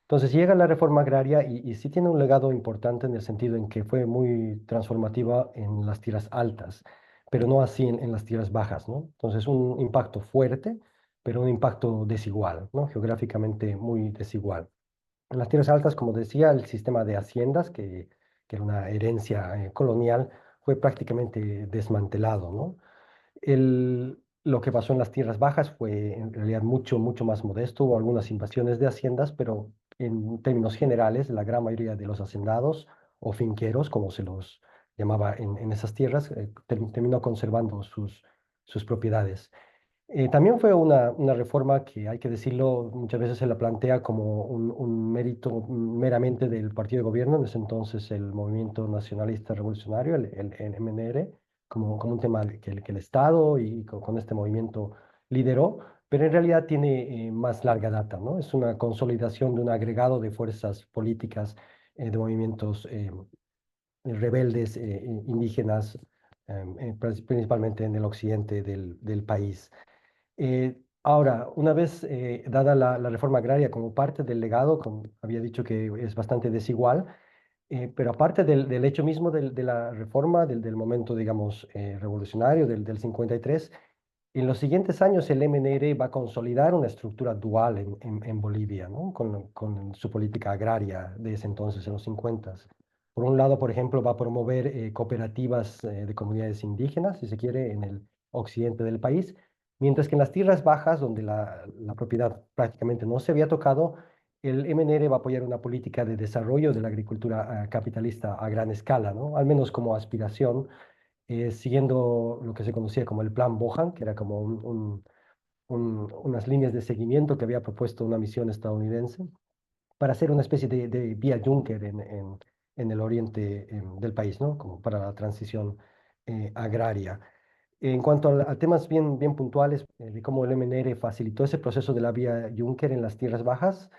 Entonces llega la reforma agraria y sí tiene un legado importante en el sentido en que fue muy transformativa en las tierras altas, pero no así en las tierras bajas, ¿no? Entonces un impacto fuerte, pero un impacto desigual, ¿no? Geográficamente muy desigual. En las tierras altas, como decía, el sistema de haciendas, que era una herencia colonial, fue prácticamente desmantelado, ¿no? Lo que pasó en las tierras bajas fue en realidad mucho, mucho más modesto. Hubo algunas invasiones de haciendas, pero en términos generales, la gran mayoría de los hacendados o finqueros, como se los llamaba en esas tierras, terminó conservando sus propiedades. También fue una reforma que, hay que decirlo, muchas veces se la plantea como un mérito meramente del partido de gobierno, en ese entonces el Movimiento Nacionalista Revolucionario, el MNR, como un tema que el Estado y con este movimiento lideró, pero en realidad tiene más larga data, ¿no? Es una consolidación de un agregado de fuerzas políticas, de movimientos rebeldes indígenas, principalmente en el occidente del país. Ahora, una vez dada la reforma agraria como parte del legado, como había dicho que es bastante desigual, pero aparte del hecho mismo de la reforma, del momento, digamos, revolucionario del 53, en los siguientes años el MNR va a consolidar una estructura dual en Bolivia, ¿no? Con su política agraria de ese entonces, en los 50. Por un lado, por ejemplo, va a promover cooperativas de comunidades indígenas, si se quiere, en el occidente del país, mientras que en las tierras bajas, donde la propiedad prácticamente no se había tocado, el MNR va a apoyar una política de desarrollo de la agricultura capitalista a gran escala, ¿no? Al menos como aspiración, siguiendo lo que se conocía como el Plan Bohan, que era como unas líneas de seguimiento que había propuesto una misión estadounidense para hacer una especie de vía Juncker en el oriente del país, ¿no? Como para la transición agraria. En cuanto a temas bien puntuales de cómo el MNR facilitó ese proceso de la vía Juncker en las tierras bajas,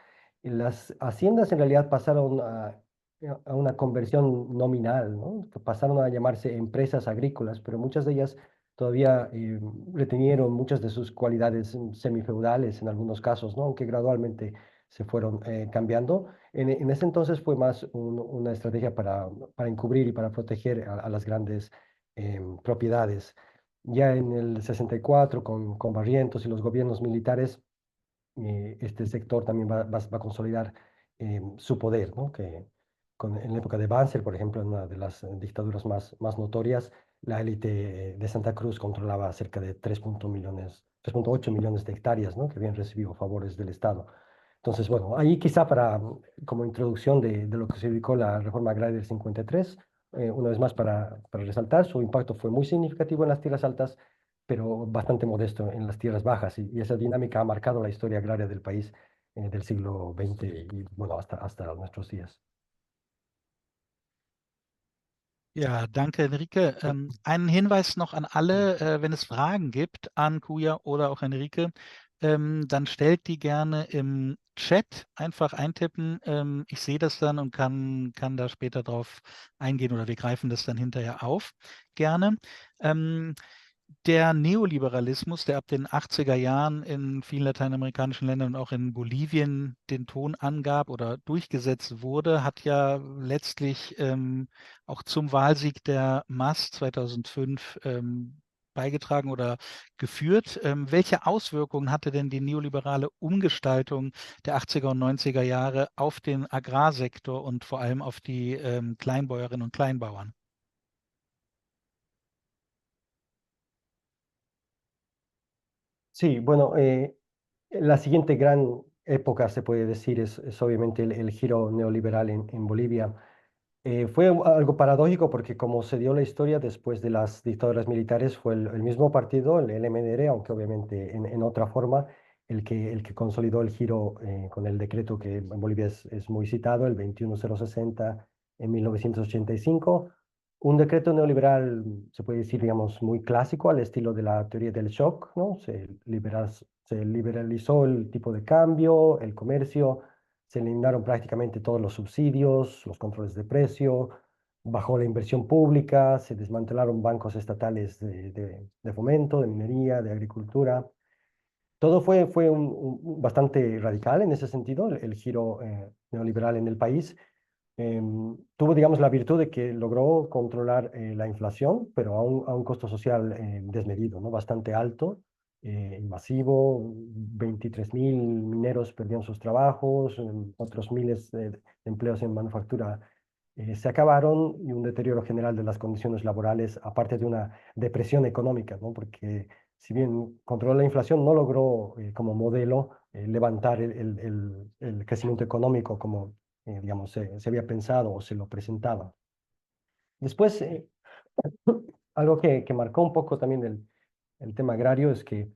las haciendas en realidad pasaron a una conversión nominal, ¿no? Que pasaron a llamarse empresas agrícolas, pero muchas de ellas todavía retenieron muchas de sus cualidades semifeudales en algunos casos, ¿no? Aunque gradualmente se fueron cambiando. En ese entonces fue más una estrategia para encubrir y para proteger a las grandes propiedades. Ya en el 64, con Barrientos y los gobiernos militares, este sector también va a consolidar su poder, ¿no? En la época de Banzer, por ejemplo, en una de las dictaduras más notorias, la élite de Santa Cruz controlaba cerca de 3.8 millones de hectáreas, ¿no? Que habían recibido favores del Estado. Entonces, bueno, ahí quizá como introducción de lo que significó la reforma agraria del 53, una vez más para resaltar, su impacto fue muy significativo en las tierras altas, pero bastante modesto en las tierras bajas, y esa dinámica ha marcado la historia agraria del país del siglo XX y, bueno, hasta nuestros días. Ja, danke, Enrique. Einen Hinweis noch an alle, wenn es Fragen gibt an Kuya oder auch Enrique, dann stellt die gerne im Chat einfach eintippen. Ich sehe das dann und kann da später drauf eingehen oder wir greifen das dann hinterher auf, gerne. Der Neoliberalismus, der ab den 80er Jahren in vielen lateinamerikanischen Ländern und auch in Bolivien den Ton angab oder durchgesetzt wurde, hat ja letztlich auch zum Wahlsieg der MAS 2005 beigetragen oder geführt. Welche Auswirkungen hatte denn die neoliberale Umgestaltung der 80er und 90er Jahre auf den Agrarsektor und vor allem auf die Kleinbäuerinnen und Kleinbauern? Sí, bueno, la siguiente gran época, se puede decir, es obviamente el giro neoliberal en Bolivia. Fue algo paradójico porque, como se dio la historia después de las dictaduras militares, fue el mismo partido, el MNR, aunque obviamente en otra forma, el que consolidó el giro con el decreto que en Bolivia es muy citado, el 21060 en 1985. Un decreto neoliberal, se puede decir, digamos, muy clásico, al estilo de la teoría del shock, ¿no? Se liberalizó el tipo de cambio, el comercio, se eliminaron prácticamente todos los subsidios, los controles de precio, bajó la inversión pública, se desmantelaron bancos estatales de fomento, de minería, de agricultura. Todo fue bastante radical en ese sentido, el giro neoliberal en el país. Tuvo, digamos, la virtud de que logró controlar la inflación, pero a un costo social desmedido, ¿no? Bastante alto y masivo. 23.000 mineros perdieron sus trabajos, otros miles de empleos en manufactura se acabaron, y un deterioro general de las condiciones laborales, aparte de una depresión económica, ¿no? Porque si bien controló la inflación, no logró como modelo levantar el crecimiento económico como digamos, se había pensado o se lo presentaba. Después, algo que marcó un poco también el tema agrario es que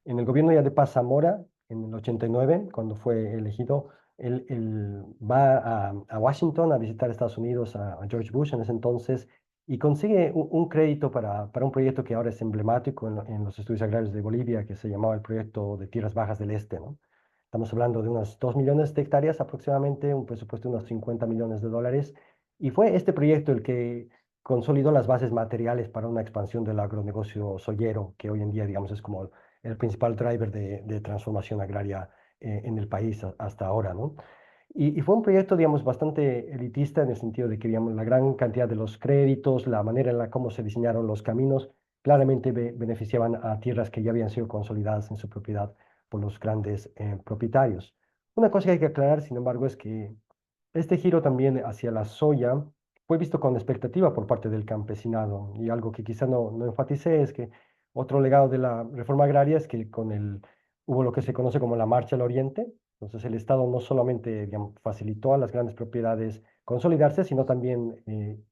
en el gobierno ya de Paz Zamora, en el 89, cuando fue elegido, él va a Washington a visitar Estados Unidos, a George Bush en ese entonces, y consigue un crédito para un proyecto que ahora es emblemático en los estudios agrarios de Bolivia, que se llamaba el Proyecto de Tierras Bajas del Este, ¿no? Estamos hablando de unos 2 millones de hectáreas aproximadamente, un presupuesto de unos 50 millones de dólares, y fue este proyecto el que consolidó las bases materiales para una expansión del agronegocio soyero, que hoy en día, digamos, es como el principal driver de transformación agraria en el país hasta ahora, ¿no? Y fue un proyecto, digamos, bastante elitista en el sentido de que, digamos, la gran cantidad de los créditos, la manera en la cómo se diseñaron los caminos, claramente beneficiaban a tierras que ya habían sido consolidadas en su propiedad por los grandes propietarios. Una cosa que hay que aclarar, sin embargo, es que este giro también hacia la soya fue visto con expectativa por parte del campesinado, y algo que quizá no enfaticé es que otro legado de la reforma agraria es que hubo lo que se conoce como la Marcha al Oriente. Entonces el Estado no solamente, digamos, facilitó a las grandes propiedades consolidarse, sino también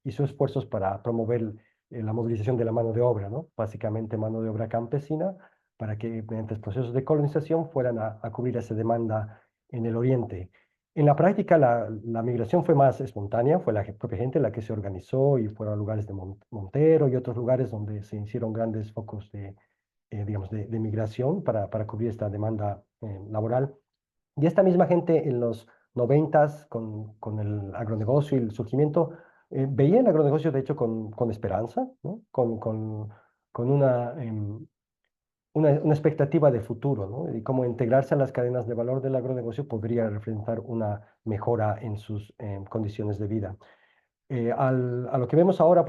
hizo esfuerzos para promover la movilización de la mano de obra, ¿no? Básicamente mano de obra campesina, para que mediante procesos de colonización fueran a cubrir esa demanda en el Oriente. En la práctica, la migración fue más espontánea, fue la propia gente la que se organizó y fueron a lugares de Montero y otros lugares donde se hicieron grandes focos digamos, de migración para cubrir esta demanda laboral. Y esta misma gente en los 90 con el agronegocio y el surgimiento, veía el agronegocio de hecho con esperanza, ¿no? Con una una expectativa de futuro, ¿no? Y cómo integrarse a las cadenas de valor del agronegocio podría representar una mejora en sus condiciones de vida. A lo que vemos ahora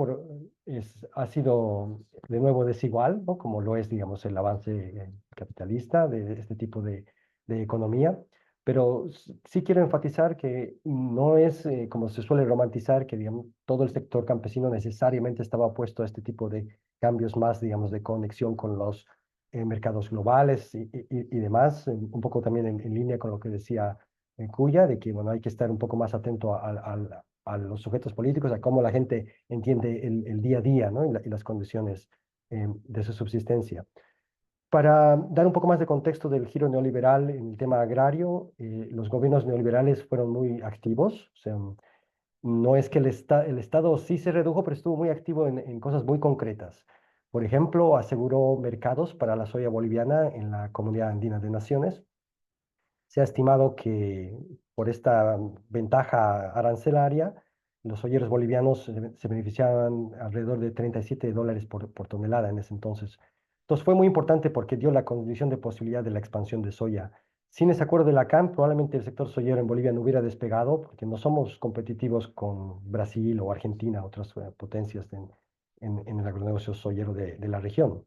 ha sido de nuevo desigual, ¿no? Como lo es, digamos, el avance capitalista de este tipo de economía, pero sí quiero enfatizar que no es como se suele romantizar, que digamos, todo el sector campesino necesariamente estaba opuesto a este tipo de cambios más, digamos, de conexión con los mercados globales y demás, un poco también en línea con lo que decía Cuya, de que bueno, hay que estar un poco más atento a los sujetos políticos, a cómo la gente entiende el día a día, ¿no? Y las condiciones de su subsistencia. Para dar un poco más de contexto del giro neoliberal en el tema agrario, los gobiernos neoliberales fueron muy activos, o sea, no es que el Estado sí se redujo, pero estuvo muy activo en cosas muy concretas. Por ejemplo, aseguró mercados para la soya boliviana en la Comunidad Andina de Naciones. Se ha estimado que por esta ventaja arancelaria, los olleros bolivianos se beneficiaban alrededor de $37 por tonelada en ese entonces. Entonces fue muy importante porque dio la condición de posibilidad de la expansión de soya. Sin ese acuerdo de la CAM, probablemente el sector soyero en Bolivia no hubiera despegado porque no somos competitivos con Brasil o Argentina, otras potencias en el agronegocio soyero de la región.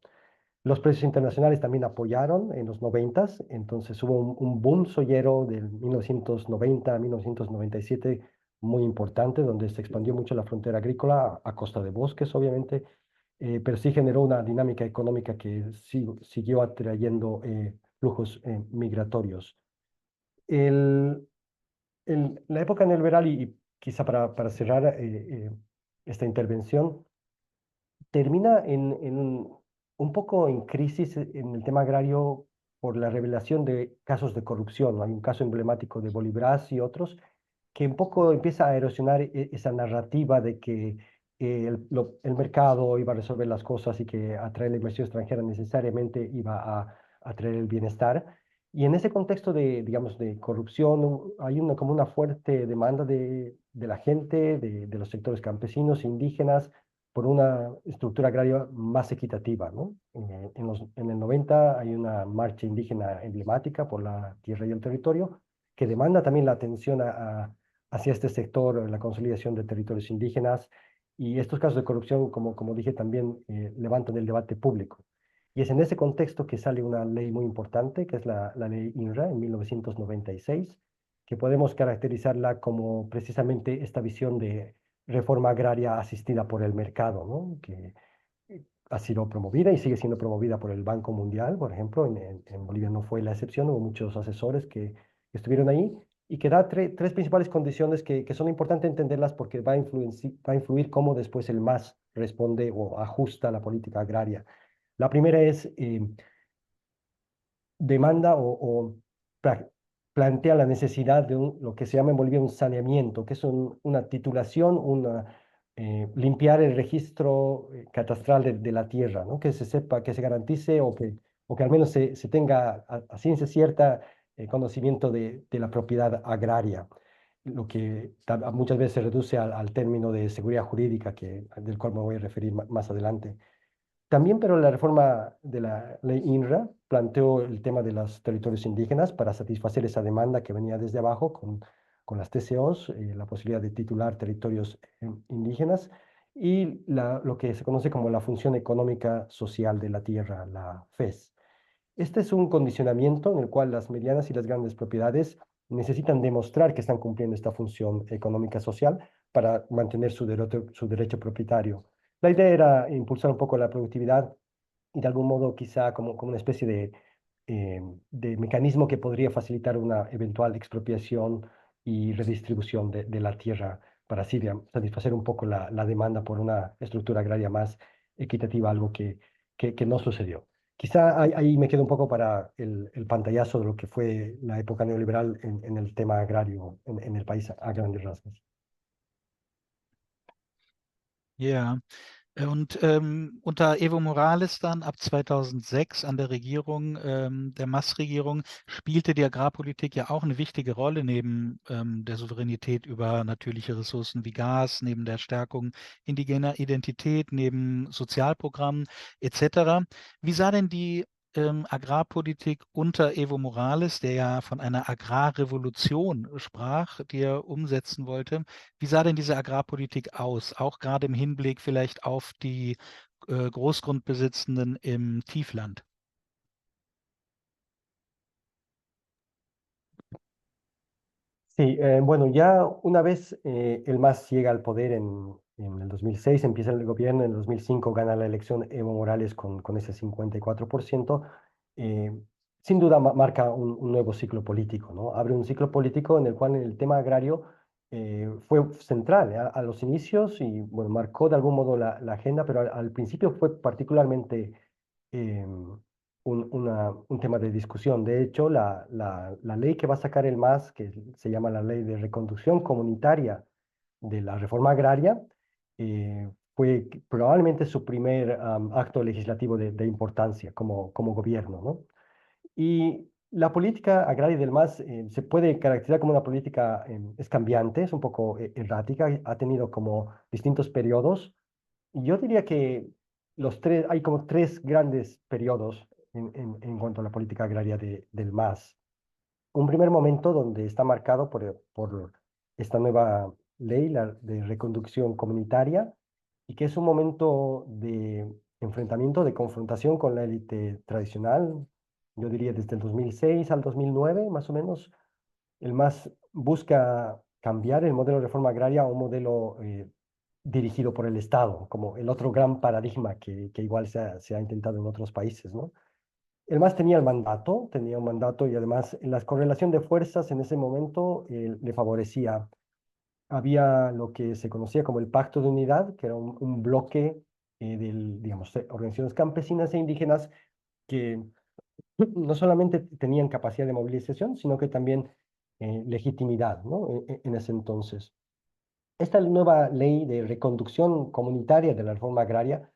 Los precios internacionales también apoyaron en los 90s, entonces hubo un boom soyero del 1990 a 1997 muy importante, donde se expandió mucho la frontera agrícola a costa de bosques, obviamente, pero sí generó una dinámica económica que siguió atrayendo flujos migratorios. El, la época neoliberal, y quizá para cerrar esta intervención, termina en un poco en crisis en el tema agrario por la revelación de casos de corrupción, ¿no? Hay un caso emblemático de Bolivras y otros que un poco empieza a erosionar esa narrativa de que el mercado iba a resolver las cosas y que atraer la inversión extranjera necesariamente iba a traer el bienestar. Y en ese contexto de, digamos, de corrupción, hay como una fuerte demanda de la gente, de los sectores campesinos, indígenas, por una estructura agraria más equitativa, ¿no? En el 90 hay una marcha indígena emblemática por la tierra y el territorio que demanda también la atención hacia este sector, la consolidación de territorios indígenas, y estos casos de corrupción, como dije, también levantan el debate público. Y es en ese contexto que sale una ley muy importante, que es la ley INRA en 1996, que podemos caracterizarla como precisamente esta visión de reforma agraria asistida por el mercado, ¿no? Que ha sido promovida y sigue siendo promovida por el Banco Mundial, por ejemplo. En Bolivia no fue la excepción, hubo muchos asesores que estuvieron ahí y que da tres principales condiciones que son importantes entenderlas porque va a influir cómo después el MAS responde o ajusta la política agraria. La primera es demanda o plantea la necesidad de lo que se llama en Bolivia un saneamiento, que es una titulación, limpiar el registro catastral de la tierra, ¿no? Que se sepa, que se garantice o que al menos se tenga a ciencia cierta conocimiento de la propiedad agraria, lo que muchas veces se reduce al término de seguridad jurídica, del cual me voy a referir más adelante. También, pero la reforma de la ley INRA planteó el tema de los territorios indígenas para satisfacer esa demanda que venía desde abajo con las TCOs, la posibilidad de titular territorios indígenas y lo que se conoce como la función económica social de la tierra, la FES. Este es un condicionamiento en el cual las medianas y las grandes propiedades necesitan demostrar que están cumpliendo esta función económica social para mantener su derecho propietario. La idea era impulsar un poco la productividad y de algún modo quizá como una especie de mecanismo que podría facilitar una eventual expropiación y redistribución de la tierra para así satisfacer un poco la demanda por una estructura agraria más equitativa, algo que no sucedió. Quizá ahí me quedo un poco para el pantallazo de lo que fue la época neoliberal en el tema agrario en el país a grandes rasgos. Ja, und unter Evo Morales dann ab 2006 an der Regierung, der MAS-Regierung, spielte die Agrarpolitik ja auch eine wichtige Rolle neben der Souveränität über natürliche Ressourcen wie Gas, neben der Stärkung indigener Identität, neben Sozialprogrammen etc. Wie sah denn die Agrarpolitik unter Evo Morales, der ja von einer Agrarrevolution sprach, die er umsetzen wollte. Wie sah denn diese Agrarpolitik aus? Auch gerade im Hinblick vielleicht auf die Großgrundbesitzenden im Tiefland. Sí, bueno, ya una vez el MAS llega al poder en el 2006, empieza el gobierno, en el 2005 gana la elección Evo Morales con ese 54%, eh, sin duda marca un nuevo ciclo político, ¿no? Abre un ciclo político en el cual el tema agrario fue central a los inicios y, bueno, marcó de algún modo la agenda, pero al principio fue particularmente un tema de discusión. De hecho, la ley que va a sacar el MAS, que se llama la Ley de Reconducción Comunitaria de la Reforma Agraria, fue probablemente su primer acto legislativo de importancia como gobierno, ¿no? Y la política agraria del MAS se puede caracterizar como una política, es cambiante, es un poco errática, ha tenido como distintos periodos. Y yo diría que hay como tres grandes periodos en cuanto a la política agraria del MAS. Un primer momento donde está marcado por esta nueva ley, la de reconducción comunitaria, y que es un momento de enfrentamiento, de confrontación con la élite tradicional. Yo diría desde el 2006 al 2009, más o menos, el MAS busca cambiar el modelo de reforma agraria a un modelo dirigido por el Estado, como el otro gran paradigma que igual se ha intentado en otros países, ¿no? El MAS tenía un mandato y además la correlación de fuerzas en ese momento le favorecía. Había lo que se conocía como el Pacto de Unidad, que era un bloque digamos, organizaciones campesinas e indígenas que no solamente tenían capacidad de movilización, sino que también legitimidad, ¿no? En ese entonces. Esta nueva ley de reconducción comunitaria de la reforma agraria,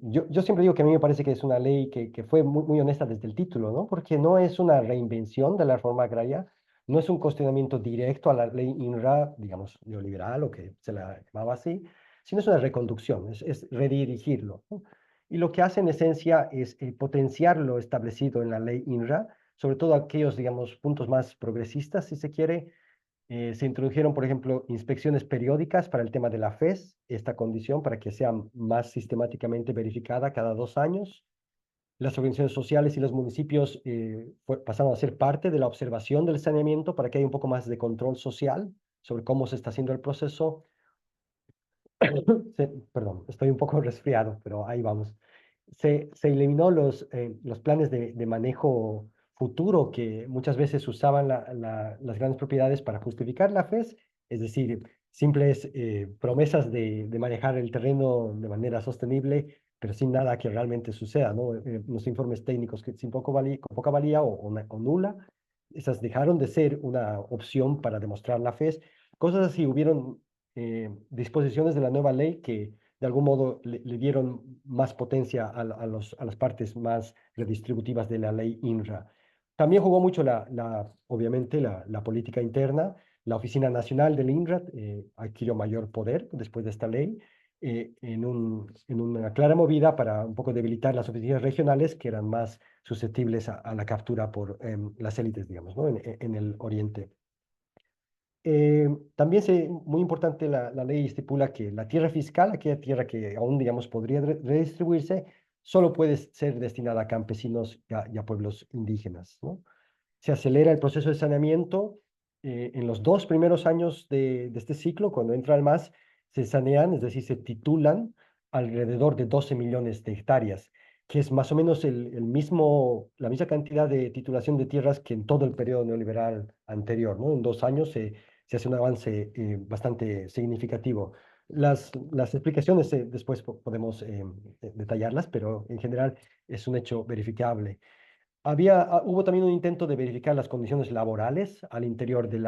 yo siempre digo que a mí me parece que es una ley que fue muy honesta desde el título, ¿no? Porque no es una reinvención de la reforma agraria, no es un cuestionamiento directo a la ley INRA, digamos, neoliberal o que se la llamaba así, sino es una reconducción, es redirigirlo, ¿no? Y lo que hace en esencia es potenciar lo establecido en la ley INRA, sobre todo aquellos, digamos, puntos más progresistas, si se quiere. Se introdujeron, por ejemplo, inspecciones periódicas para el tema de la FES, esta condición para que sea más sistemáticamente verificada cada 2 años. Las organizaciones sociales y los municipios pasaron a ser parte de la observación del saneamiento para que haya un poco más de control social sobre cómo se está haciendo el proceso. Perdón, estoy un poco resfriado, pero ahí vamos. Se eliminó los planes de manejo futuro que muchas veces usaban las grandes propiedades para justificar la FES, es decir, simples promesas de manejar el terreno de manera sostenible, pero sin nada que realmente suceda, ¿no? Los informes técnicos que sin con poca valía o nula, esas dejaron de ser una opción para demostrar la FES. Cosas así, hubieron disposiciones de la nueva ley que de algún modo le dieron más potencia a las partes más redistributivas de la ley INRA. También jugó mucho obviamente la política interna. La Oficina Nacional del INRA adquirió mayor poder después de esta ley, en una clara movida para un poco debilitar las oficinas regionales que eran más susceptibles a la captura por las élites, digamos, ¿no? En el oriente. También muy importante, la ley estipula que la tierra fiscal, aquella tierra que aún, digamos, podría redistribuirse, solo puede ser destinada a campesinos y a pueblos indígenas, ¿no? Se acelera el proceso de saneamiento. En los 2 primeros años de este ciclo, cuando entra el MAS, se sanean, es decir, se titulan alrededor de 12 millones de hectáreas, que es más o menos la misma cantidad de titulación de tierras que en todo el periodo neoliberal anterior, ¿no? En 2 años se hace un avance bastante significativo. Las explicaciones después podemos detallarlas, pero en general es un hecho verificable. Hubo también un intento de verificar las condiciones laborales al interior de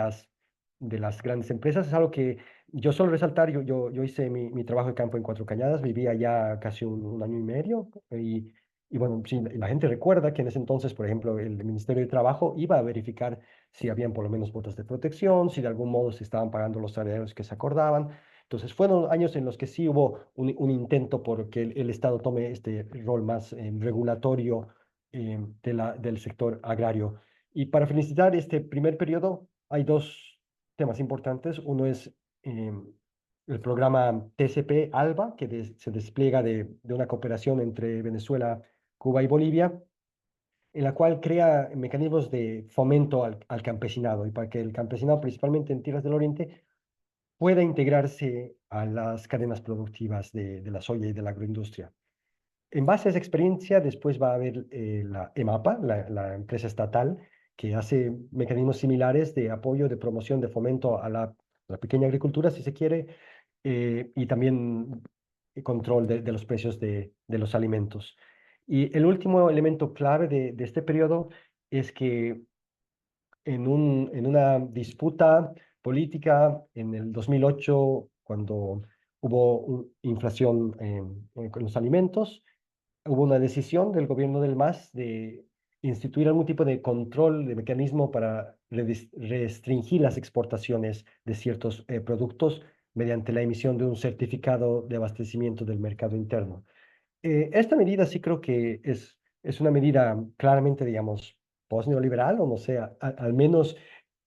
las grandes empresas. Es algo que yo suelo resaltar. Yo hice mi trabajo de campo en Cuatro Cañadas, vivía ya casi un año y medio. Y bueno, sí, la gente recuerda que en ese entonces, por ejemplo, el Ministerio de Trabajo iba a verificar si habían por lo menos botas de protección, si de algún modo se estaban pagando los salarios que se acordaban. Entonces, fueron años en los que sí hubo un intento por que el Estado tome este rol más regulatorio del sector agrario. Y para felicitar este primer periodo, hay dos temas importantes. Uno es el programa TCP-ALBA, que se despliega de una cooperación entre Venezuela, Cuba y Bolivia, en la cual crea mecanismos de fomento al campesinado y para que el campesinado, principalmente en tierras del oriente, pueda integrarse a las cadenas productivas de la soya y de la agroindustria. En base a esa experiencia, después va a haber la EMAPA, la empresa estatal, que hace mecanismos similares de apoyo, de promoción, de fomento a la pequeña agricultura, si se quiere, y también control de los precios de los alimentos. Y el último elemento clave de este periodo es que en una disputa política en el 2008, cuando hubo inflación con los alimentos, hubo una decisión del gobierno del MAS de instituir algún tipo de control, de mecanismo para restringir las exportaciones de ciertos productos mediante la emisión de un certificado de abastecimiento del mercado interno. Esta medida sí creo que es una medida claramente, digamos, post-neoliberal, o no sé, al menos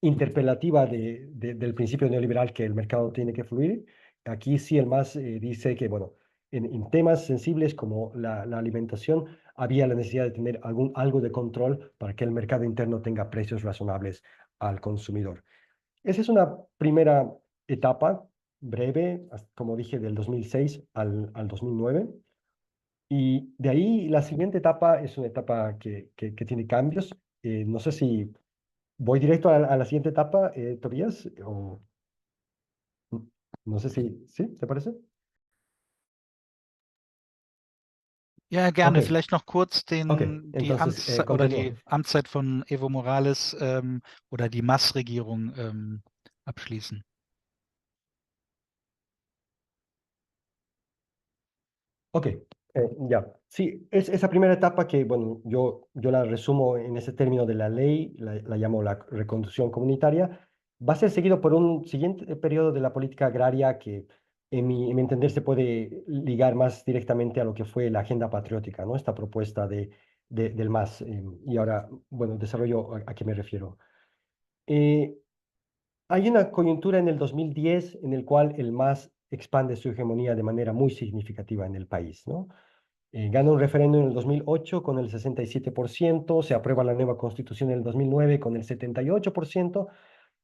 interpelativa del principio neoliberal que el mercado tiene que fluir. Aquí sí el MAS dice que, bueno, en temas sensibles como la alimentación, había la necesidad de tener algo de control para que el mercado interno tenga precios razonables al consumidor. Esa es una primera etapa breve, como dije, del 2006 al 2009. Y de ahí la siguiente etapa es una etapa que tiene cambios. No sé si voy directo a la siguiente etapa, Tobías, o no sé si, ¿te parece? Ja, Ok, gerne. Vielleicht noch kurz ok. die Entonces, oder continúo. die Amtszeit von Evo Morales oder die MAS-Regierung abschließen. Ok, ya. Sí, es esa primera etapa que, bueno, yo la resumo en ese término de la ley, la llamo la reconstrucción comunitaria. Va a ser seguido por un siguiente periodo de la política agraria que, en mi entender, se puede ligar más directamente a lo que fue la agenda patriótica, ¿no? Esta propuesta del MAS. Y ahora, bueno, desarrollo a qué me refiero. Eh, Hay una coyuntura en el 2010 en el cual el MAS expande su hegemonía de manera muy significativa en el país, ¿no? Gana un referéndum en el 2008 con el 67%, se aprueba la nueva constitución en el 2009 con el 78%.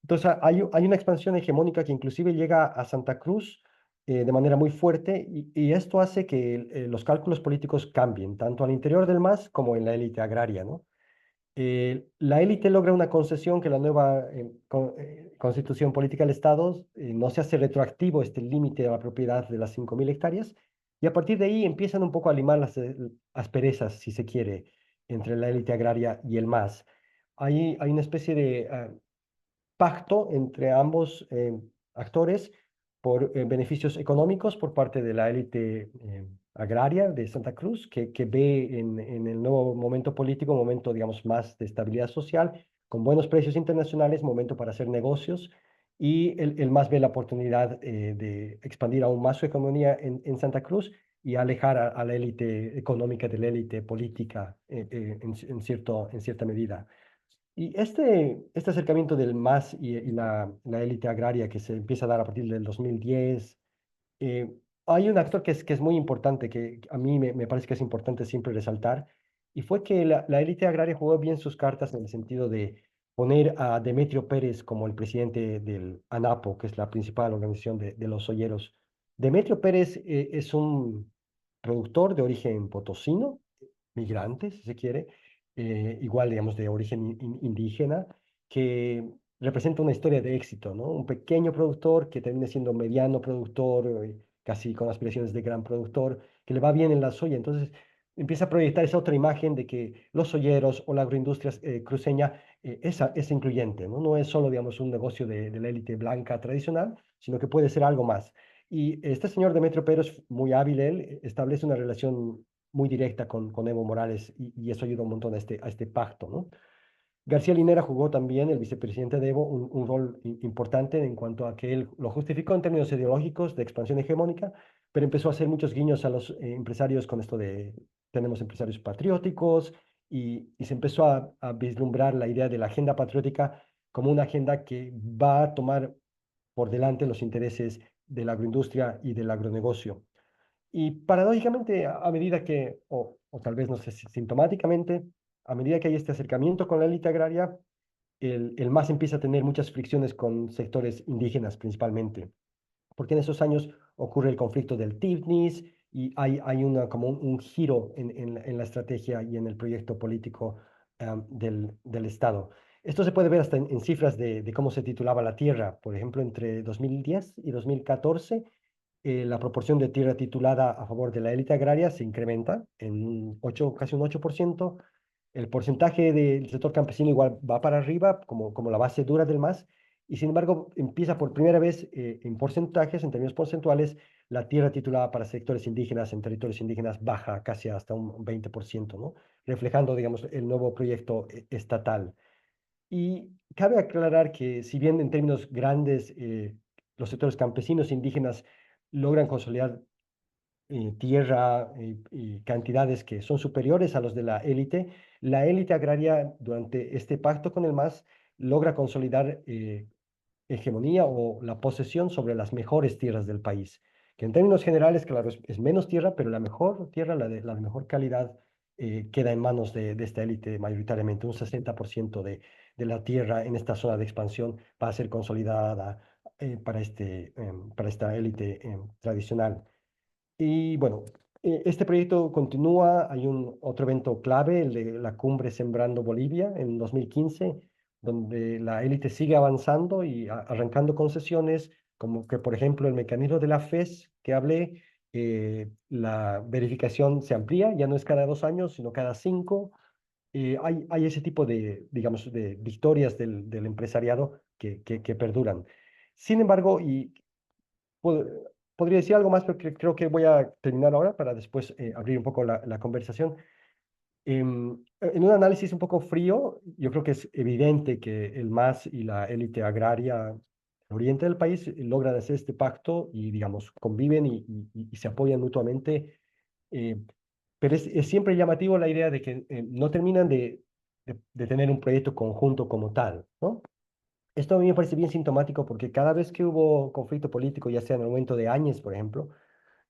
Entonces hay una expansión hegemónica que inclusive llega a Santa Cruz de manera muy fuerte y esto hace que los cálculos políticos cambien, tanto al interior del MAS como en la élite agraria, ¿no? La élite logra una concesión que la nueva constitución política del Estado no se hace retroactivo este límite de la propiedad de las 5.000 hectáreas y a partir de ahí empiezan un poco a limar las asperezas, si se quiere, entre la élite agraria y el MAS. Hay una especie de pacto entre ambos actores por beneficios económicos por parte de la élite agraria de Santa Cruz, que ve en el nuevo momento político un momento, digamos, más de estabilidad social, con buenos precios internacionales, momento para hacer negocios, y el MAS ve la oportunidad de expandir aún más su economía en Santa Cruz y alejar a la élite económica de la élite política en cierta medida. Y este acercamiento del MAS y la élite agraria que se empieza a dar a partir del 2010, eh, hay un actor que es muy importante, que a mí me parece que es importante siempre resaltar, y fue que la élite agraria jugó bien sus cartas en el sentido de poner a Demetrio Pérez como el presidente del ANAPO, que es la principal organización de los olleros. Demetrio Pérez es un productor de origen potosino, migrante, si se quiere, igual, digamos, de origen indígena, que representa una historia de éxito, ¿no? Un pequeño productor que termina siendo mediano productor, casi con aspiraciones de gran productor, que le va bien en la soya. Entonces empieza a proyectar esa otra imagen de que los soyeros o la agroindustria cruceña es incluyente, ¿no? No es solo, digamos, un negocio de la élite blanca tradicional, sino que puede ser algo más. Y este señor Demetrio Pérez, muy hábil él, establece una relación muy directa con Evo Morales y eso ayuda un montón a este pacto, ¿no? García Linera jugó también, el vicepresidente de Evo, un rol importante en cuanto a que él lo justificó en términos ideológicos de expansión hegemónica, pero empezó a hacer muchos guiños a los empresarios con esto de tenemos empresarios patrióticos y se empezó a vislumbrar la idea de la agenda patriótica como una agenda que va a tomar por delante los intereses de la agroindustria y del agronegocio. Y paradójicamente, a medida que, o tal vez no sé si sintomáticamente, a medida que hay este acercamiento con la élite agraria, el MAS empieza a tener muchas fricciones con sectores indígenas principalmente, porque en esos años ocurre el conflicto del Tifnis y hay como un giro en la estrategia y en el proyecto político del Estado. Esto se puede ver hasta en cifras de cómo se titulaba la tierra. Por ejemplo, entre 2010 y 2014, la proporción de tierra titulada a favor de la élite agraria se incrementa en casi un 8%. El porcentaje del sector campesino igual va para arriba, como la base dura del MAS, y sin embargo empieza por primera vez en porcentajes, en términos porcentuales, la tierra titulada para sectores indígenas en territorios indígenas baja casi hasta un 20%, ¿no? Reflejando, digamos, el nuevo proyecto estatal. Y cabe aclarar que si bien en términos grandes los sectores campesinos e indígenas logran consolidar tierra y cantidades que son superiores a los de la élite agraria durante este pacto con el MAS logra consolidar hegemonía o la posesión sobre las mejores tierras del país, que en términos generales, claro, es menos tierra, pero la mejor tierra, la de mejor calidad, queda en manos de esta élite mayoritariamente. Un 60% de la tierra en esta zona de expansión va a ser consolidada para esta élite tradicional. Y bueno, este proyecto continúa. Hay otro evento clave, el de la cumbre Sembrando Bolivia en 2015, donde la élite sigue avanzando y arrancando concesiones, como que, por ejemplo, el mecanismo de la FES que hablé, la verificación se amplía, ya no es cada 2 años, sino cada 5. Hay ese tipo de, digamos, de victorias del empresariado que perduran. Sin embargo, y pod- podría decir algo más, pero creo que voy a terminar ahora para después abrir un poco la conversación. En un análisis un poco frío, yo creo que es evidente que el MAS y la élite agraria del oriente del país logran hacer este pacto y, digamos, conviven y se apoyan mutuamente. eh, pero es siempre llamativo la idea de que no terminan de tener un proyecto conjunto como tal, ¿no? Esto a mí me parece bien sintomático porque cada vez que hubo conflicto político, ya sea en el momento de Áñez, por ejemplo,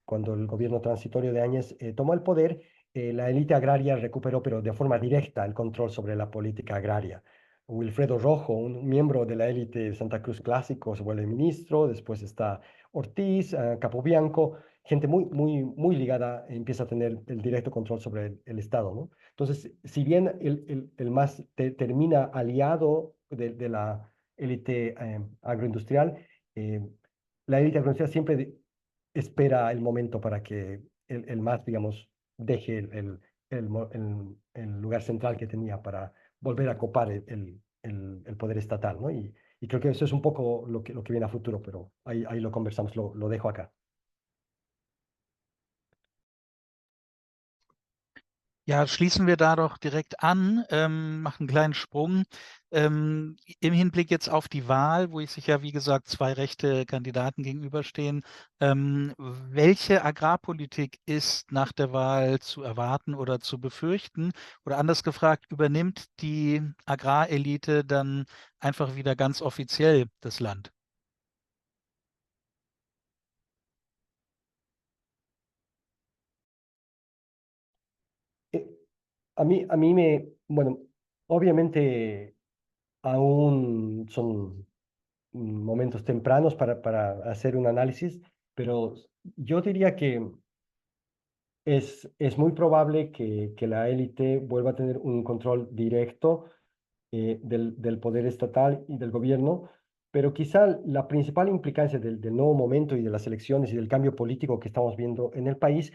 cuando el gobierno transitorio de Áñez tomó el poder, la élite agraria recuperó, pero de forma directa, el control sobre la política agraria. Wilfredo Rojo, un miembro de la élite de Santa Cruz Clásico, se vuelve ministro, después está Ortiz, Capobianco, gente muy, muy, muy ligada, empieza a tener el directo control sobre el Estado, ¿no? Entonces, si bien el MAS termina aliado de la élite agroindustrial, eh, la élite agroindustrial siempre espera el momento para que el MAS, digamos, deje el lugar central que tenía para volver a copar el poder estatal, ¿no? Y creo que eso es un poco lo que viene a futuro, pero ahí lo conversamos, lo dejo acá. Ja, schließen wir da doch direkt an, machen einen kleinen Sprung. Im Hinblick jetzt auf die Wahl, wo sich ja, wie gesagt, zwei rechte Kandidaten gegenüberstehen, welche Agrarpolitik ist nach der Wahl zu erwarten oder zu befürchten? Oder anders gefragt, übernimmt die Agrarelite dann einfach wieder ganz offiziell das Land? Eh, bueno, obviamente aún son momentos tempranos para hacer un análisis, pero yo diría que es muy probable que la élite vuelva a tener un control directo del poder estatal y del gobierno, pero quizá la principal implicancia del nuevo momento y de las elecciones y del cambio político que estamos viendo en el país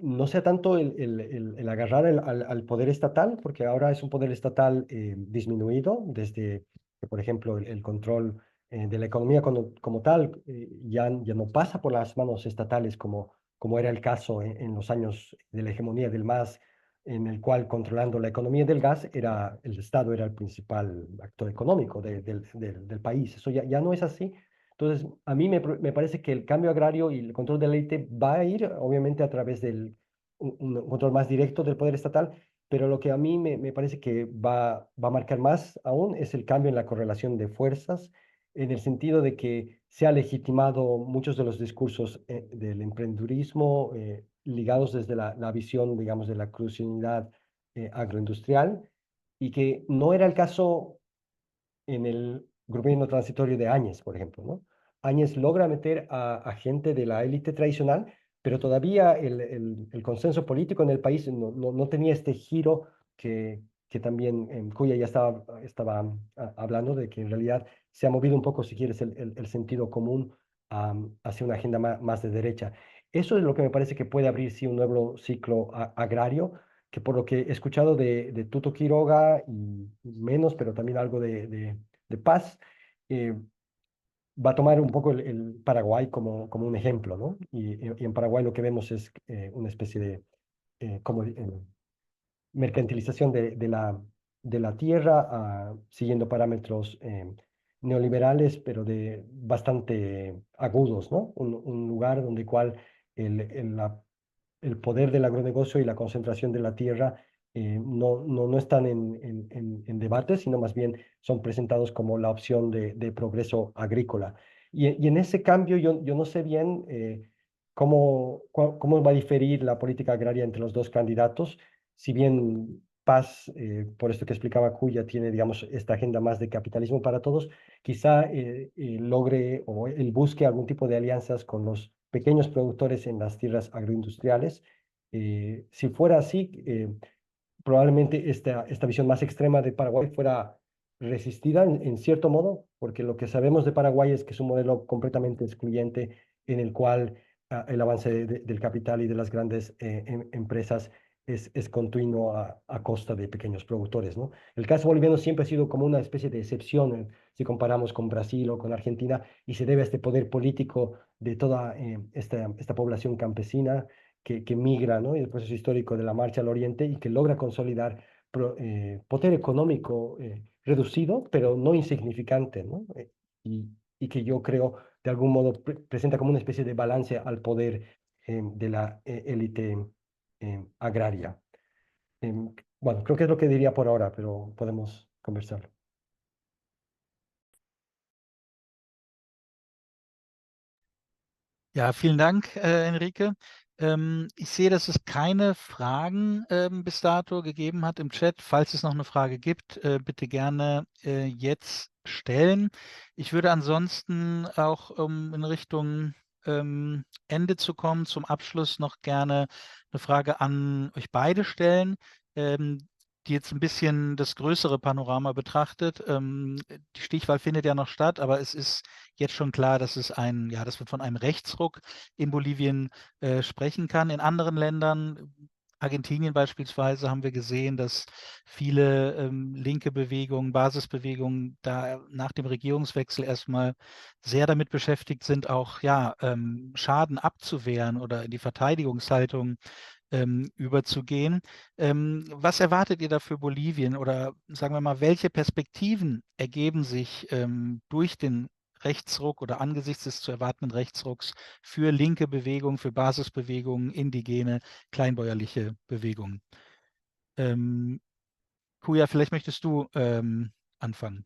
no sea tanto el agarrar al poder estatal, porque ahora es un poder estatal disminuido desde que, por ejemplo, el control de la economía como tal ya no pasa por las manos estatales como era el caso en los años de la hegemonía del MAS, en el cual controlando la economía del gas el Estado era el principal actor económico del país. Eso ya no es así. Entonces, a mí me parece que el cambio agrario y el control de la élite va a ir, obviamente, a través un control más directo del poder estatal, pero lo que a mí me parece que va a marcar más aún es el cambio en la correlación de fuerzas, en el sentido de que se ha legitimado muchos de los discursos del emprendedurismo ligados desde la visión, digamos, de la crucialidad agroindustrial, y que no era el caso en el gobierno transitorio de Áñez, por ejemplo, ¿no? Áñez logra meter a gente de la élite tradicional, pero todavía el consenso político en el país no tenía este giro que también Cuya ya estaba hablando de que en realidad se ha movido un poco, si quieres, el sentido común hacia una agenda más de derecha. Eso es lo que me parece que puede abrir, sí, un nuevo ciclo agrario, que por lo que he escuchado de Tuto Quiroga y menos, pero también algo de Paz, eh, va a tomar un poco el Paraguay como un ejemplo, ¿no? Y en Paraguay lo que vemos es una especie de como mercantilización de la tierra, siguiendo parámetros neoliberales, pero de bastante agudos, ¿no? Un lugar donde cual el poder del agronegocio y la concentración de la tierra no están en debate, sino más bien son presentados como la opción de progreso agrícola. Y en ese cambio yo no sé bien cómo va a diferir la política agraria entre los dos candidatos. Si bien Paz, por esto que explicaba Cuya, tiene, digamos, esta agenda más de capitalismo para todos, quizá logre o él busque algún tipo de alianzas con los pequeños productores en las tierras agroindustriales. Si fuera así, probablemente esta visión más extrema de Paraguay fuera resistida en cierto modo, porque lo que sabemos de Paraguay es que es un modelo completamente excluyente en el cual el avance del capital y de las grandes empresas es continuo a costa de pequeños productores, ¿no? El caso boliviano siempre ha sido como una especie de excepción si comparamos con Brasil o con Argentina, y se debe a este poder político de toda esta población campesina que migra, ¿no? Y el proceso histórico de la marcha al oriente y que logra consolidar poder económico reducido, pero no insignificante, ¿no? Y que yo creo de algún modo presenta como una especie de balance al poder de la élite agraria. Bueno, creo que es lo que diría por ahora, pero podemos conversar. Ja, vielen Dank, Enrique. Ich sehe, dass es keine Fragen bis dato gegeben hat im Chat. Falls es noch eine Frage gibt, bitte gerne jetzt stellen. Ich würde ansonsten auch, um in Richtung Ende zu kommen, zum Abschluss noch gerne eine Frage an euch beide stellen, die jetzt ein bisschen das größere Panorama betrachtet. Die Stichwahl findet ja noch statt, aber es ist jetzt schon klar, dass dass man von einem Rechtsruck in Bolivien sprechen kann. In anderen Ländern, Argentinien beispielsweise, haben wir gesehen, dass viele linke Bewegungen, Basisbewegungen da nach dem Regierungswechsel erstmal sehr damit beschäftigt sind, auch Schaden abzuwehren oder in die Verteidigungshaltung überzugehen. Was erwartet ihr da für Bolivien oder sagen wir mal, welche Perspektiven ergeben sich durch den Rechtsruck oder angesichts des zu erwartenden Rechtsrucks für linke Bewegungen, für Basisbewegungen, indigene, kleinbäuerliche Bewegungen? Kuya, vielleicht möchtest du anfangen.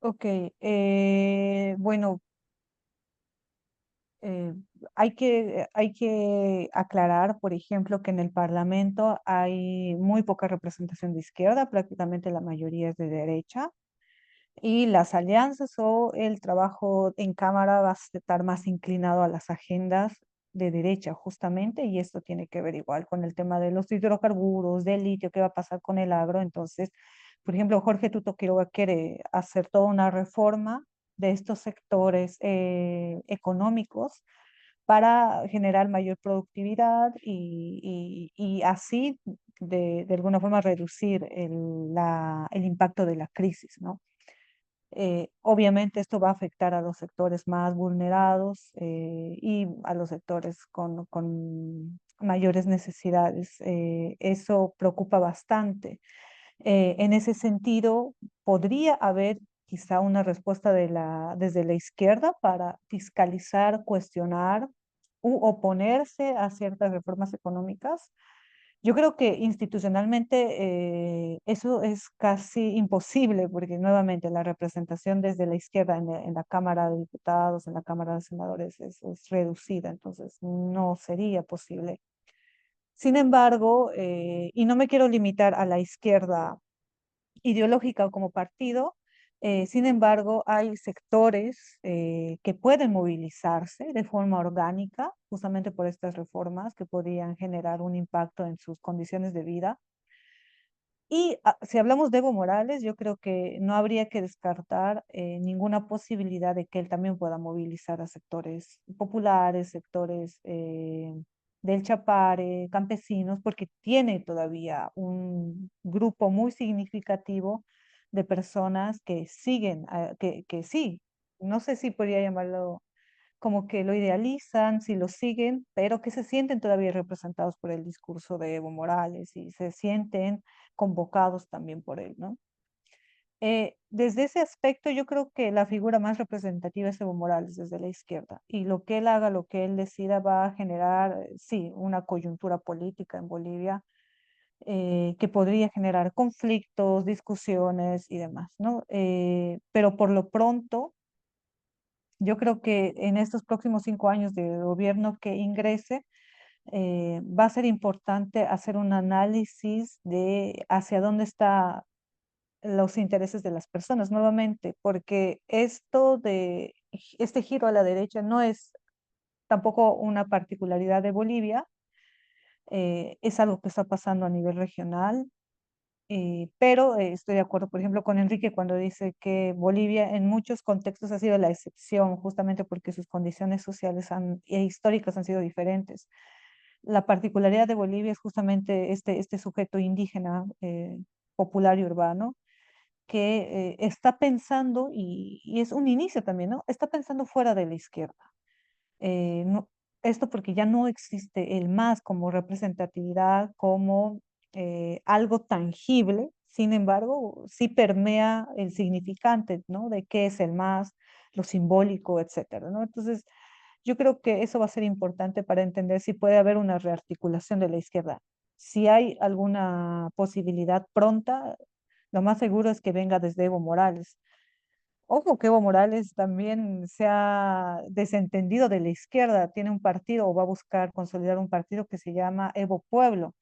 Ok, bueno, eh, hay que aclarar, por ejemplo, que en el Parlamento hay muy poca representación de izquierda, prácticamente la mayoría es de derecha, y las alianzas o el trabajo en Cámara va a estar más inclinado a las agendas de derecha, justamente, y esto tiene que ver igual con el tema de los hidrocarburos, del litio, qué va a pasar con el agro. Entonces, por ejemplo, Jorge Tuto Quiroga quiere hacer toda una reforma de estos sectores económicos para generar mayor productividad y así de alguna forma reducir el impacto de la crisis, ¿no? Obviamente esto va a afectar a los sectores más vulnerados y a los sectores con mayores necesidades. Eso preocupa bastante. En ese sentido, podría haber quizá una respuesta desde la izquierda para fiscalizar, cuestionar u oponerse a ciertas reformas económicas. Yo creo que institucionalmente eso es casi imposible porque nuevamente la representación desde la izquierda en la Cámara de Diputados, en la Cámara de Senadores es reducida, entonces no sería posible. Sin embargo, y no me quiero limitar a la izquierda ideológica o como partido. Sin embargo, hay sectores que pueden movilizarse de forma orgánica justamente por estas reformas que podrían generar un impacto en sus condiciones de vida. Y si hablamos de Evo Morales, yo creo que no habría que descartar ninguna posibilidad de que él también pueda movilizar a sectores populares, sectores del Chapare, campesinos, porque tiene todavía un grupo muy significativo de personas que siguen, que sí, no sé si podría llamarlo como que lo idealizan, si lo siguen, pero que se sienten todavía representados por el discurso de Evo Morales y se sienten convocados también por él, ¿no? Desde ese aspecto, yo creo que la figura más representativa es Evo Morales desde la izquierda. Y lo que él haga, lo que él decida, va a generar, sí, una coyuntura política en Bolivia que podría generar conflictos, discusiones y demás, ¿no? Pero por lo pronto, yo creo que en estos próximos 5 años de gobierno que ingrese, va a ser importante hacer un análisis de hacia dónde están los intereses de las personas nuevamente, porque este giro a la derecha no es tampoco una particularidad de Bolivia, es algo que está pasando a nivel regional. Pero estoy de acuerdo, por ejemplo, con Enrique cuando dice que Bolivia en muchos contextos ha sido la excepción, justamente porque sus condiciones sociales e históricas han sido diferentes. La particularidad de Bolivia es justamente este sujeto indígena, popular y urbano, que está pensando, y es un inicio también, ¿no? Está pensando fuera de la izquierda. No, esto porque ya no existe el MAS como representatividad, como algo tangible, sin embargo, sí permea el significante, ¿no? De qué es el MAS, lo simbólico, etcétera, ¿no? Entonces, yo creo que eso va a ser importante para entender si puede haber una rearticulación de la izquierda. Si hay alguna posibilidad pronta, lo más seguro es que venga desde Evo Morales. Ojo que Evo Morales también se ha desentendido de la izquierda, tiene un partido o va a buscar consolidar un partido que se llama Evo Pueblo,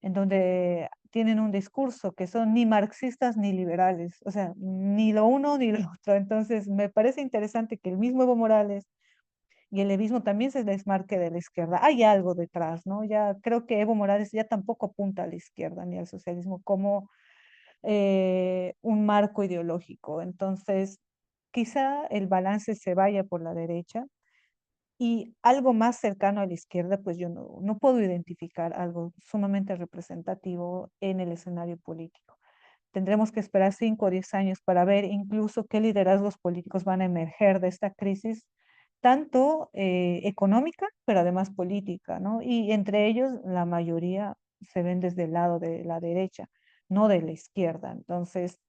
en donde tienen un discurso que son ni marxistas ni liberales, o sea, ni lo uno ni lo otro. Entonces, me parece interesante que el mismo Evo Morales y el levismo también se desmarque de la izquierda. Hay algo detrás, ¿no? Ya creo que Evo Morales ya tampoco apunta a la izquierda ni al socialismo como un marco ideológico. Entonces, quizá el balance se vaya por la derecha y algo más cercano a la izquierda, pues yo no puedo identificar algo sumamente representativo en el escenario político. Tendremos que esperar 5 o 10 años para ver incluso qué liderazgos políticos van a emerger de esta crisis, tanto económica, pero además política, ¿no? Y entre ellos, la mayoría se ven desde el lado de la derecha, no de la izquierda. Entonces,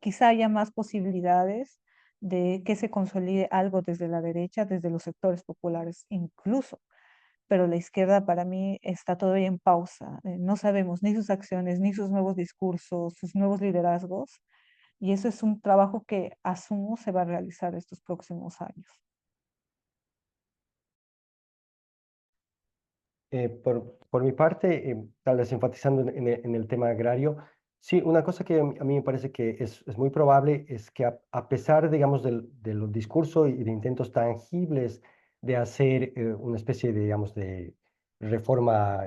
quizá haya más posibilidades de que se consolide algo desde la derecha, desde los sectores populares incluso, pero la izquierda para mí está todavía en pausa. No sabemos ni sus acciones, ni sus nuevos discursos, sus nuevos liderazgos, y eso es un trabajo que asumo se va a realizar estos próximos años. Por mi parte, tal vez enfatizando en el tema agrario, sí, una cosa que a mí me parece que es muy probable es que a pesar, digamos, de los discursos y de intentos tangibles de hacer una especie de, digamos, de reforma,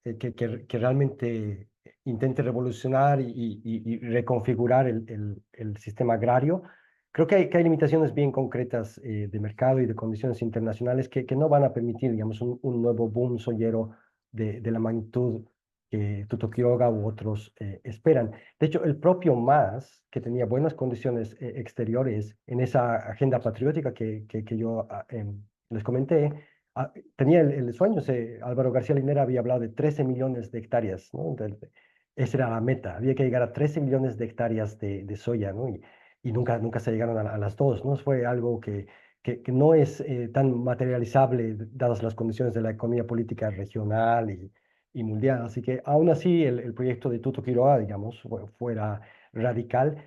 que realmente intente revolucionar y reconfigurar el sistema agrario, creo que hay limitaciones bien concretas de mercado y de condiciones internacionales que no van a permitir, digamos, un nuevo boom soyero de la magnitud que Tuto Quiroga u otros esperan. De hecho, el propio MAS, que tenía buenas condiciones exteriores en esa agenda patriótica que yo les comenté, tenía el sueño. Álvaro García Linera había hablado de 13 millones de hectáreas, ¿no? Esa era la meta, había que llegar a 13 millones de hectáreas de soya, ¿no? Y nunca se llegaron a las dos, ¿no? Fue algo que no es tan materializable dadas las condiciones de la economía política regional y mundial. Así que aún así el proyecto de Tuto Quiroga, digamos, fuera radical,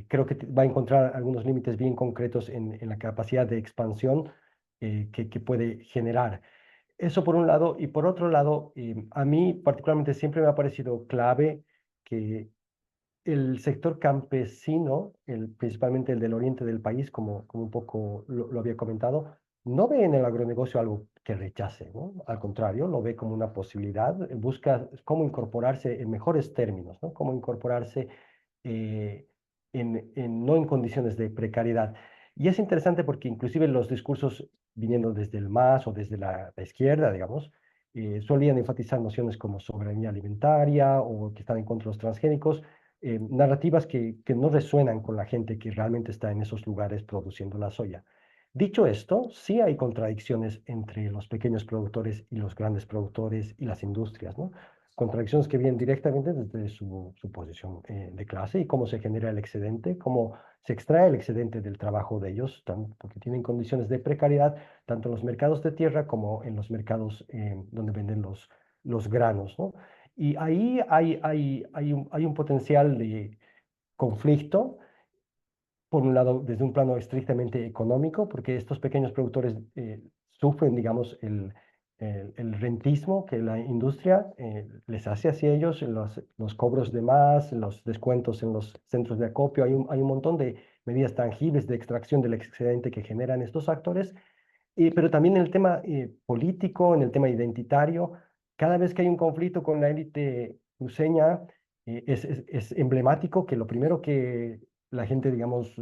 creo que va a encontrar algunos límites bien concretos en la capacidad de expansión que puede generar. Eso por un lado, y por otro lado, a mí particularmente siempre me ha parecido clave que el sector campesino, principalmente el del oriente del país, como un poco lo había comentado, no ve en el agronegocio algo que rechace, ¿no? Al contrario, lo ve como una posibilidad, busca cómo incorporarse en mejores términos, ¿no? Cómo incorporarse eh, no en condiciones de precariedad. Y es interesante porque inclusive los discursos viniendo desde el MAS o desde la izquierda, digamos, solían enfatizar nociones como soberanía alimentaria o que están en contra de los transgénicos, narrativas que no resuenan con la gente que realmente está en esos lugares produciendo la soya. Dicho esto, sí hay contradicciones entre los pequeños productores y los grandes productores y las industrias, ¿no? Contradicciones que vienen directamente desde su posición de clase y cómo se genera el excedente, cómo se extrae el excedente del trabajo de ellos, porque tienen condiciones de precariedad tanto en los mercados de tierra como en los mercados donde venden los granos, ¿no? Y ahí hay un potencial de conflicto, por un lado, desde un plano estrictamente económico, porque estos pequeños productores sufren, digamos, el rentismo que la industria les hace hacia ellos, los cobros de más, los descuentos en los centros de acopio. Hay un montón de medidas tangibles de extracción del excedente que generan estos actores, pero también en el tema político, en el tema identitario, cada vez que hay un conflicto con la élite cruceña, es emblemático que lo primero que la gente, digamos,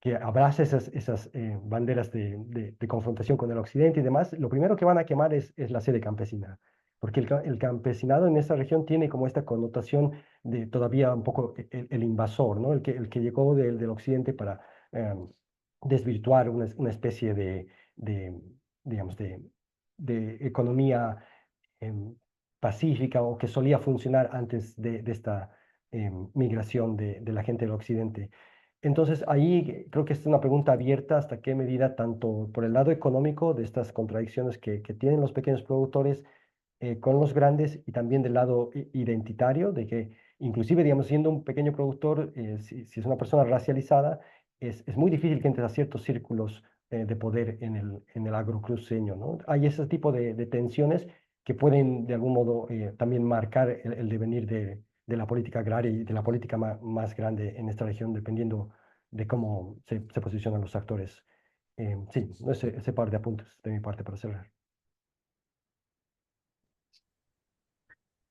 que abraza esas banderas de confrontación con el occidente y demás, lo primero que van a quemar es la sede campesina, porque el campesinado en esta región tiene como esta connotación de todavía un poco el invasor, ¿no? El que llegó del occidente para desvirtuar una especie de, digamos, de economía em, pacífica o que solía funcionar antes de esta migración de la gente del occidente. Entonces, ahí creo que es una pregunta abierta hasta qué medida, tanto por el lado económico de estas contradicciones que tienen los pequeños productores con los grandes y también del lado identitario, de que inclusive, digamos, siendo un pequeño productor, si es una persona racializada, es muy difícil que entres a ciertos círculos de poder en el agrocruceño, ¿no? Hay ese tipo de tensiones que pueden de algún modo también marcar el devenir de la política agraria y de la política más grande en esta región, dependiendo de cómo se posicionan los actores. Sí, ese par de apuntes de mi parte para cerrar.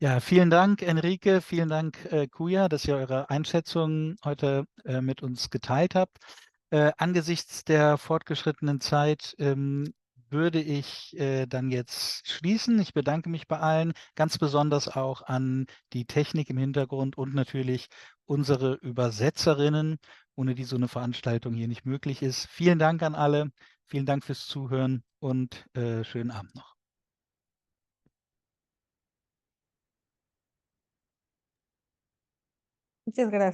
Ja, vielen Dank, Enrique, vielen Dank, Kuya, dass ihr eure Einschätzungen heute mit uns geteilt habt. Angesichts der fortgeschrittenen Zeit würde ich dann jetzt schließen. Ich bedanke mich bei allen, ganz besonders auch an die Technik im Hintergrund und natürlich unsere Übersetzerinnen, ohne die so eine Veranstaltung hier nicht möglich ist. Vielen Dank an alle, vielen Dank fürs Zuhören und schönen Abend noch. Muchas gracias.